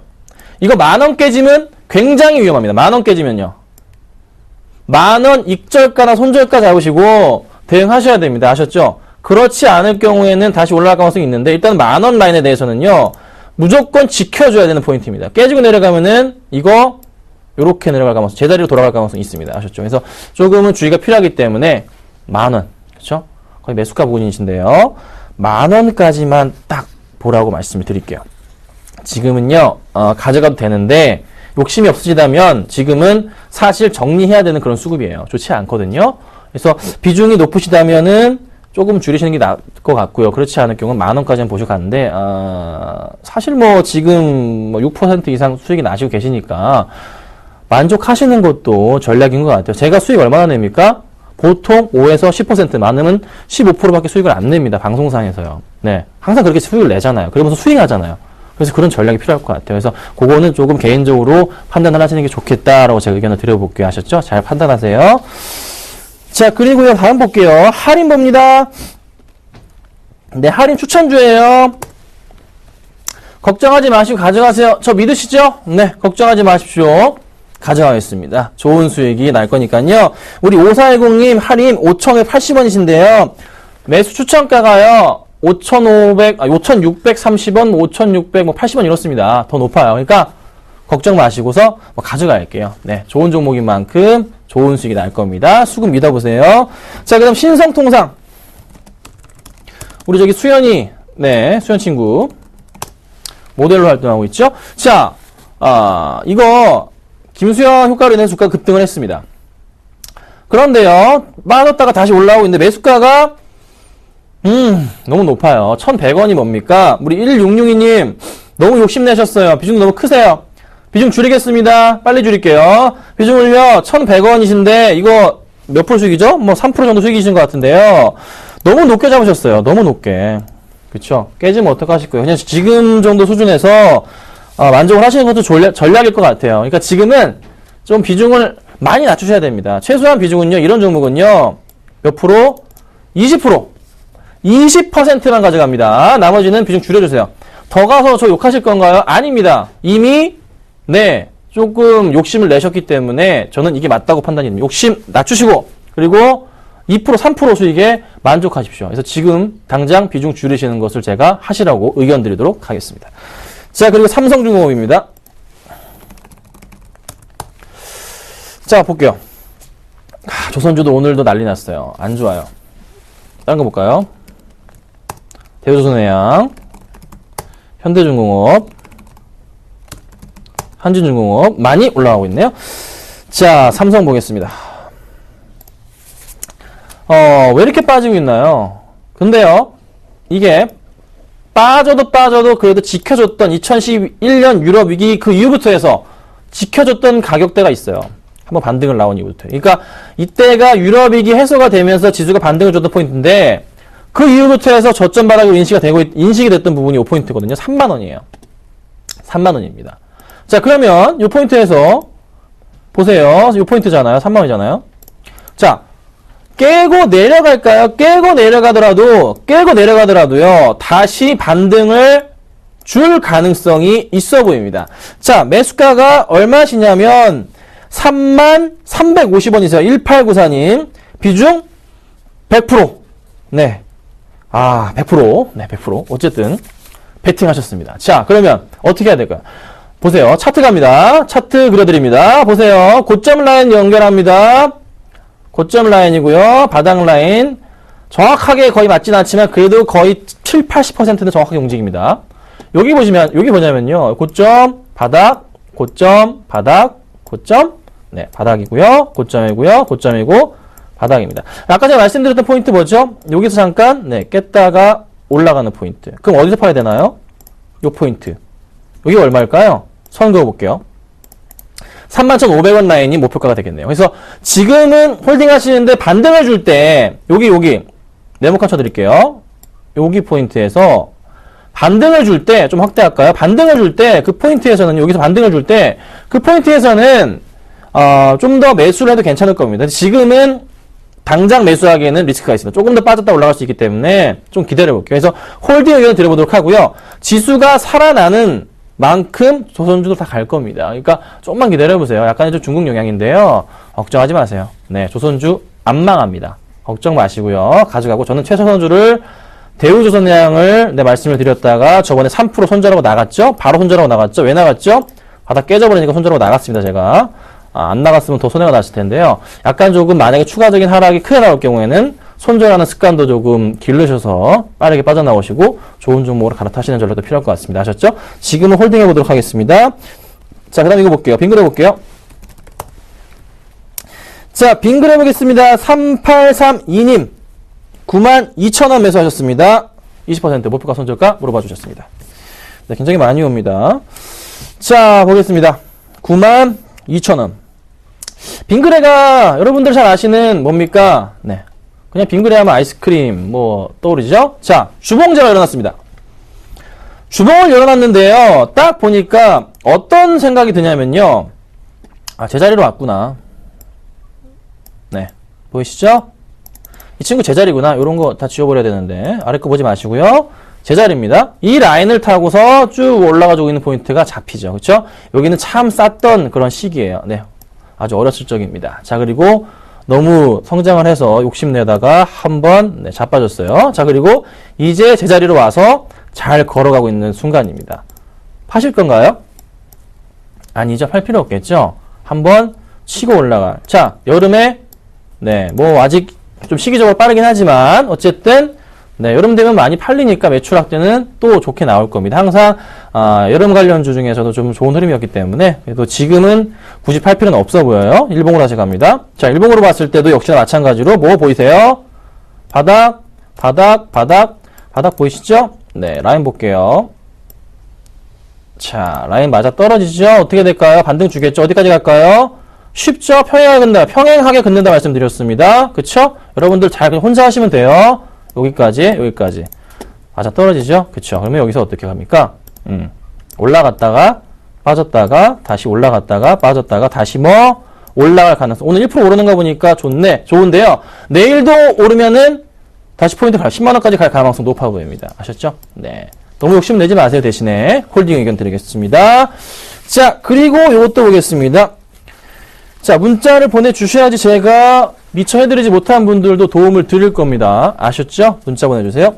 이거 10,000원 깨지면 굉장히 위험합니다. 10,000원 깨지면요. 10,000원 익절가나 손절가 잡으시고 대응하셔야 됩니다. 아셨죠? 그렇지 않을 경우에는 다시 올라갈 가능성이 있는데, 일단 10,000원 라인에 대해서는요, 무조건 지켜줘야 되는 포인트입니다. 깨지고 내려가면은 이거 요렇게 내려갈 가능성, 제자리로 돌아갈 가능성이 있습니다. 아셨죠? 그래서 조금은 주의가 필요하기 때문에 10,000원, 그렇죠? 거의 매수가 부분이신데요. 10,000원까지만 딱 보라고 말씀을 드릴게요. 지금은요, 가져가도 되는데 욕심이 없으시다면 지금은 사실 정리해야 되는 그런 수급이에요. 좋지 않거든요. 그래서 비중이 높으시다면은 조금 줄이시는 게 나을 것 같고요. 그렇지 않을 경우는 10,000원까지는 보셔 가는데, 사실 뭐 지금 뭐 6% 이상 수익이 나시고 계시니까 만족하시는 것도 전략인 것 같아요. 제가 수익 얼마나 냅니까? 보통 5에서 10%, 많으면 15%밖에 수익을 안 냅니다. 방송상에서요. 네. 항상 그렇게 수익을 내잖아요. 그러면서 스윙하잖아요. 그래서 그런 전략이 필요할 것 같아요. 그래서 그거는 조금 개인적으로 판단을 하시는 게 좋겠다라고 제가 의견을 드려볼게요. 아셨죠? 잘 판단하세요. 자, 그리고요, 다음 볼게요. 할인 봅니다. 네, 할인 추천주예요. 걱정하지 마시고 가져가세요. 저 믿으시죠? 네, 걱정하지 마십시오. 가져가겠습니다. 좋은 수익이 날 거니까요. 우리 5410님 할인 5,180원이신데요. 매수 추천가가요. 5,630원, 5,680원 이렇습니다. 더 높아요. 그러니까 걱정 마시고서 뭐 가져갈게요. 네, 좋은 종목인 만큼 좋은 수익이 날 겁니다. 수급 믿어보세요. 자, 그럼 신성통상. 우리 저기 수연이, 네, 수연 친구. 모델로 활동하고 있죠. 자, 이거, 김수현 효과로 인해서 주가가 급등을 했습니다. 그런데요, 빠졌다가 다시 올라오고 있는데 매수가가, 너무 높아요. 1,100원이 뭡니까? 우리 1662님, 너무 욕심내셨어요. 비중 너무 크세요. 비중 줄이겠습니다. 빨리 줄일게요. 비중을요, 1,100원이신데, 이거 몇 프로 수익이죠? 뭐 3% 정도 수익이신 것 같은데요. 너무 높게 잡으셨어요. 너무 높게. 그쵸? 깨지면 어떡하실 거예요? 그냥 지금 정도 수준에서, 만족을 하시는 것도 전략일 것 같아요. 그러니까 지금은 좀 비중을 많이 낮추셔야 됩니다. 최소한 비중은요, 이런 종목은요, 몇 프로? 20%. 20%만 가져갑니다. 나머지는 비중 줄여주세요. 더 가서 저 욕하실 건가요? 아닙니다. 이미 네, 조금 욕심을 내셨기 때문에 저는 이게 맞다고 판단이 됩니다. 욕심 낮추시고, 그리고 2%, 3% 수익에 만족하십시오. 그래서 지금 당장 비중 줄이시는 것을 제가 하시라고 의견 드리도록 하겠습니다. 자, 그리고 삼성중공업입니다. 자, 볼게요. 조선주도 오늘도 난리 났어요. 안 좋아요. 다른 거 볼까요? 대우조선해양, 현대중공업, 한진중공업 많이 올라가고 있네요. 자, 삼성 보겠습니다. 왜 이렇게 빠지고 있나요? 근데요, 이게 빠져도 그래도 지켜줬던 2011년 유럽 위기 그 이후부터 해서 지켜줬던 가격대가 있어요. 한번 반등을 나온 이후부터. 그러니까 이때가 유럽 위기 해소가 되면서 지수가 반등을 줬던 포인트인데, 그 이후부터 해서 저점 바닥으로 인식이 됐던 부분이 이 포인트거든요. 3만원이에요. 3만원입니다. 자, 그러면 이 포인트에서 보세요. 이 포인트잖아요. 3만원이잖아요. 자, 깨고 내려갈까요? 깨고 내려가더라도요, 다시 반등을 줄 가능성이 있어 보입니다. 자, 매수가가 얼마시냐면 33,350원이세요. 1894님. 비중 100%. 네. 100%. 네, 100%. 어쨌든 베팅 하셨습니다. 자, 그러면 어떻게 해야 될까요? 보세요. 차트 갑니다. 차트 그려드립니다. 보세요. 고점 라인 연결합니다. 고점 라인이고요. 바닥 라인. 정확하게 거의 맞진 않지만 그래도 거의 7, 80%는 정확하게 움직입니다. 여기 보시면, 여기 뭐냐면요. 고점, 바닥, 고점, 바닥, 고점. 네, 바닥이고요. 고점이고요. 고점이고, 바닥입니다. 아까 제가 말씀드렸던 포인트 뭐죠? 여기서 잠깐, 네, 깼다가 올라가는 포인트. 그럼 어디서 파야 되나요? 요 포인트. 여기 얼마일까요? 선 그어볼게요. 31,500원 라인이 목표가가 되겠네요. 그래서 지금은 홀딩 하시는데 반등을 줄 때, 여기, 네모칸 쳐드릴게요. 여기 포인트에서 반등을 줄 때, 좀 확대할까요? 반등을 줄 때, 그 포인트에서는, 여기서 반등을 줄 때, 그 포인트에서는, 좀 더 매수를 해도 괜찮을 겁니다. 지금은 당장 매수하기에는 리스크가 있습니다. 조금 더 빠졌다 올라갈 수 있기 때문에 좀 기다려볼게요. 그래서 홀딩 의견 드려보도록 하고요. 지수가 살아나는 만큼 조선주도 다 갈 겁니다. 그러니까 조금만 기다려보세요. 약간의 좀 중국 영향인데요. 걱정하지 마세요. 네, 조선주 안 망합니다. 걱정 마시고요. 가져가고 저는 최선주를 대우조선해양을 말씀을 드렸다가 저번에 3% 손절하고 나갔죠? 바로 손절하고 나갔죠? 왜 나갔죠? 바닥 깨져버리니까 손절하고 나갔습니다, 제가. 안 나갔으면 더 손해가 났을 텐데요. 약간 조금 만약에 추가적인 하락이 크게 나올 경우에는 손절하는 습관도 조금 기르셔서 빠르게 빠져나오시고 좋은 종목으로 갈아타시는 전략도 필요할 것 같습니다. 아셨죠? 지금은 홀딩 해보도록 하겠습니다. 자, 그 다음 이거 볼게요. 빙그레 볼게요. 자, 빙그레 보겠습니다. 3832님. 92,000원 매수하셨습니다. 20% 목표가 손절가 물어봐 주셨습니다. 네, 굉장히 많이 옵니다. 자, 보겠습니다. 92,000원. 빙그레가 여러분들 잘 아시는 뭡니까? 네. 그냥 빙그레 하면 아이스크림 떠오르죠? 자, 주봉제가 일어났습니다. 주봉을 열어놨는데요. 딱 보니까 어떤 생각이 드냐면요. 제자리로 왔구나. 네. 보이시죠? 이 친구 제자리구나. 요런 거 다 지워버려야 되는데. 아래 거 보지 마시고요. 제자리입니다. 이 라인을 타고서 쭉 올라가지고 있는 포인트가 잡히죠. 그쵸? 여기는 참 쌌던 그런 시기예요. 네. 아주 어렸을 적입니다. 자, 그리고 너무 성장을 해서 욕심내다가 한번 자빠졌어요. 자, 그리고 이제 제자리로 와서 잘 걸어가고 있는 순간입니다. 파실 건가요? 아니죠. 팔 필요 없겠죠? 한번 치고 올라갈. 자, 여름에 아직 좀 시기적으로 빠르긴 하지만 어쨌든 여름 되면 많이 팔리니까 매출학 때는 또 좋게 나올 겁니다. 항상 여름 관련주 중에서도 좀 좋은 흐름이었기 때문에 그래도 지금은 굳이 팔 필요는 없어 보여요. 일봉으로 다시 갑니다. 자, 일봉으로 봤을 때도 역시나 마찬가지로 뭐 보이세요? 바닥 보이시죠? 네, 라인 볼게요. 자, 라인 맞아 떨어지죠? 어떻게 될까요? 반등 주겠죠? 어디까지 갈까요? 쉽죠? 평행하게 긋는다 말씀드렸습니다. 그쵸? 여러분들 잘 혼자 하시면 돼요. 여기까지. 맞아 떨어지죠? 그쵸? 그러면 여기서 어떻게 갑니까? 올라갔다가, 빠졌다가, 다시 올라갔다가, 빠졌다가, 다시 올라갈 가능성. 오늘 1% 오르는 거 보니까 좋은데요. 내일도 오르면은 다시 포인트 10만원까지 갈 가능성 높아 보입니다. 아셨죠? 네. 너무 욕심 내지 마세요. 대신에 홀딩 의견 드리겠습니다. 자, 그리고 요것도 보겠습니다. 자, 문자를 보내주셔야지 제가 미처 해드리지 못한 분들도 도움을 드릴 겁니다. 아셨죠? 문자 보내주세요.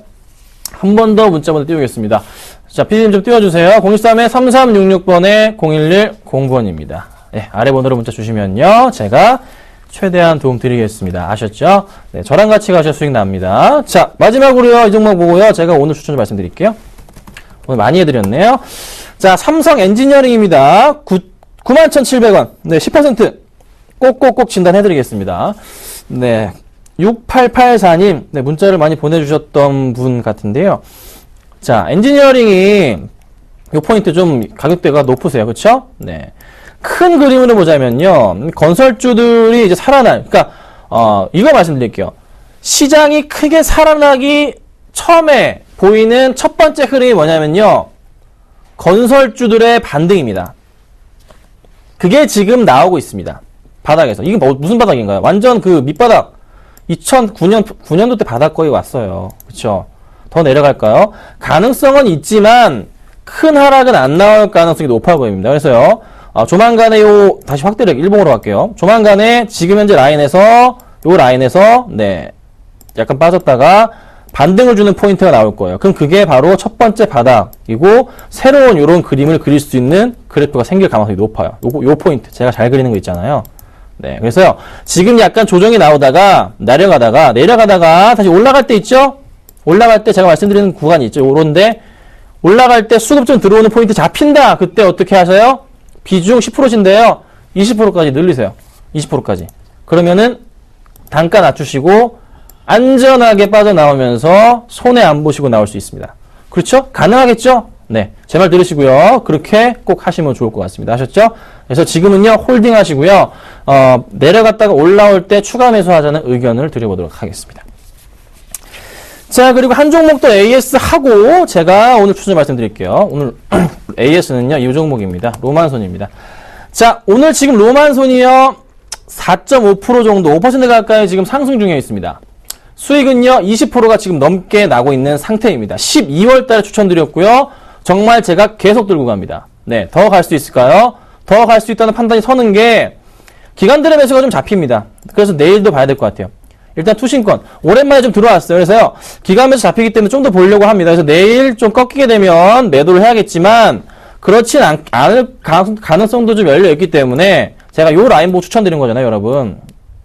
한 번 더 문자 띄우겠습니다. 자, PD님 좀 띄워주세요. 013-3366번에 011-09번입니다. 네, 아래 번호로 문자 주시면요. 제가 최대한 도움 드리겠습니다. 아셨죠? 네, 저랑 같이 가셔야 수익 납니다. 자, 마지막으로요. 이 종목 보고요. 제가 오늘 추천 좀 말씀드릴게요. 오늘 많이 해드렸네요. 자, 삼성 엔지니어링입니다. 91,700원. 네, 10%. 꼭꼭꼭 진단해드리겠습니다. 네. 6884님, 네, 문자를 많이 보내주셨던 분 같은데요. 자, 엔지니어링이, 요 포인트 좀 가격대가 높으세요. 그쵸? 네. 큰 그림으로 보자면요. 건설주들이 이제 그러니까, 이거 말씀드릴게요. 시장이 크게 살아나기 처음에 보이는 첫 번째 흐름이 뭐냐면요. 건설주들의 반등입니다. 그게 지금 나오고 있습니다. 바닥에서. 이게 무슨 바닥인가요? 완전 그 밑바닥. 2009년도 때 바닥 거의 왔어요. 그쵸? 더 내려갈까요? 가능성은 있지만 큰 하락은 안 나올 가능성이 높아 보입니다. 그래서요, 조만간에 다시 확대력 일봉으로 갈게요. 조만간에 지금 현재 라인에서, 네, 약간 빠졌다가 반등을 주는 포인트가 나올 거예요. 그럼 그게 바로 첫 번째 바닥이고, 새로운 요런 그림을 그릴 수 있는 그래프가 생길 가능성이 높아요. 요 포인트. 제가 잘 그리는 거 있잖아요. 네, 그래서요, 지금 약간 조정이 나오다가, 내려가다가, 다시 올라갈 때 있죠? 올라갈 때 제가 말씀드리는 구간이 있죠. 요런데, 올라갈 때 수급점 들어오는 포인트 잡힌다. 그때 어떻게 하세요? 비중 10%인데요. 20%까지 늘리세요. 20%까지. 그러면은 단가 낮추시고 안전하게 빠져나오면서 손해 안 보시고 나올 수 있습니다. 그렇죠? 가능하겠죠? 네. 제 말 들으시고요. 그렇게 꼭 하시면 좋을 것 같습니다. 아셨죠? 그래서 지금은요, 홀딩 하시고요. 내려갔다가 올라올 때 추가 매수하자는 의견을 드려보도록 하겠습니다. 자, 그리고 한 종목도 AS 하고 제가 오늘 추천 말씀드릴게요. 오늘 AS는요, 이 종목입니다. 로만손입니다. 자, 오늘 지금 로만손이요, 4.5% 정도, 5% 가까이 지금 상승 중에 있습니다. 수익은요, 20%가 지금 넘게 나고 있는 상태입니다. 12월 달에 추천드렸고요. 정말 제가 계속 들고 갑니다. 네, 더 갈 수 있을까요? 더 갈 수 있다는 판단이 서는 게 기관들의 매수가 좀 잡힙니다. 그래서 내일도 봐야 될 것 같아요. 일단 투신권 오랜만에 좀 들어왔어요. 그래서요, 기관 매수 잡히기 때문에 좀 더 보려고 합니다. 그래서 내일 좀 꺾이게 되면 매도를 해야겠지만 그렇진 않을 가능성도 좀 열려 있기 때문에 제가 요 라인 보고 추천드린 거잖아요, 여러분.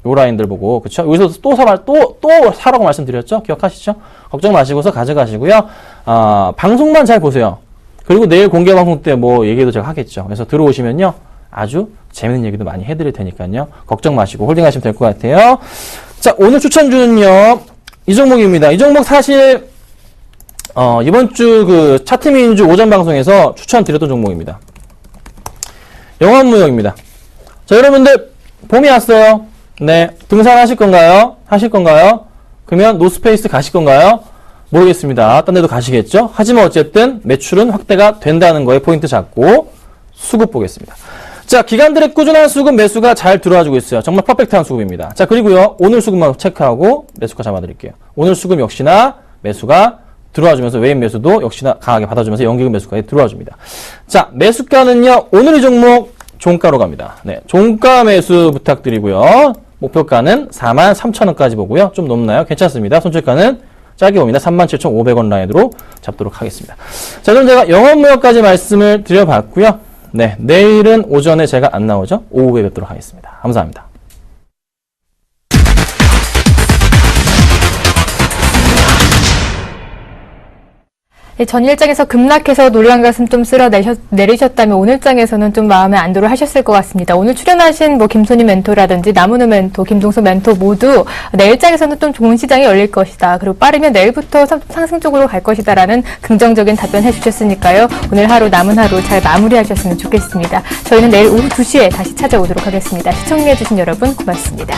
요 라인들 보고, 그쵸? 여기서 또 사라고 말씀드렸죠? 기억하시죠? 걱정 마시고서 가져가시고요. 방송만 잘 보세요. 그리고 내일 공개 방송 때 뭐 얘기도 제가 하겠죠. 그래서 들어오시면요, 아주 재밌는 얘기도 많이 해드릴 테니까요. 걱정 마시고 홀딩 하시면 될 것 같아요. 자, 오늘 추천주는요, 이 종목입니다. 이 종목 사실, 이번 주 그 차트민주 오전 방송에서 추천드렸던 종목입니다. 영환무역입니다. 자, 여러분들, 봄이 왔어요. 네. 등산하실 건가요? 하실 건가요? 그러면 노스페이스 가실 건가요? 모르겠습니다. 딴 데도 가시겠죠? 하지만 어쨌든 매출은 확대가 된다는 거에 포인트 잡고 수급 보겠습니다. 자, 기관들의 꾸준한 수급 매수가 잘 들어와주고 있어요. 정말 퍼펙트한 수급입니다. 자, 그리고요, 오늘 수급만 체크하고 매수가 잡아드릴게요. 오늘 수급 역시나 매수가 들어와주면서 외인 매수도 역시나 강하게 받아주면서 연기금 매수까지 들어와줍니다. 자, 매수가는요, 오늘 이 종목 종가로 갑니다. 네, 종가 매수 부탁드리고요. 목표가는 43,000원까지 보고요. 좀 높나요? 괜찮습니다. 손절가는 짧게 봅니다. 37,500원 라인으로 잡도록 하겠습니다. 자, 그럼 제가 영업무역까지 말씀을 드려봤고요. 네, 내일은 오전에 제가 안 나오죠? 오후에 뵙도록 하겠습니다. 감사합니다. 전일장에서 급락해서 놀란 가슴 좀 내리셨다면 오늘장에서는 좀 마음에 안도를 하셨을 것 같습니다. 오늘 출연하신 김선희 멘토라든지 남은우 멘토, 김동수 멘토 모두 내일장에서는 좀 좋은 시장이 열릴 것이다. 그리고 빠르면 내일부터 상승 쪽으로 갈 것이다라는 긍정적인 답변 해주셨으니까요. 오늘 하루 남은 하루 잘 마무리하셨으면 좋겠습니다. 저희는 내일 오후 2시에 다시 찾아오도록 하겠습니다. 시청해주신 여러분 고맙습니다.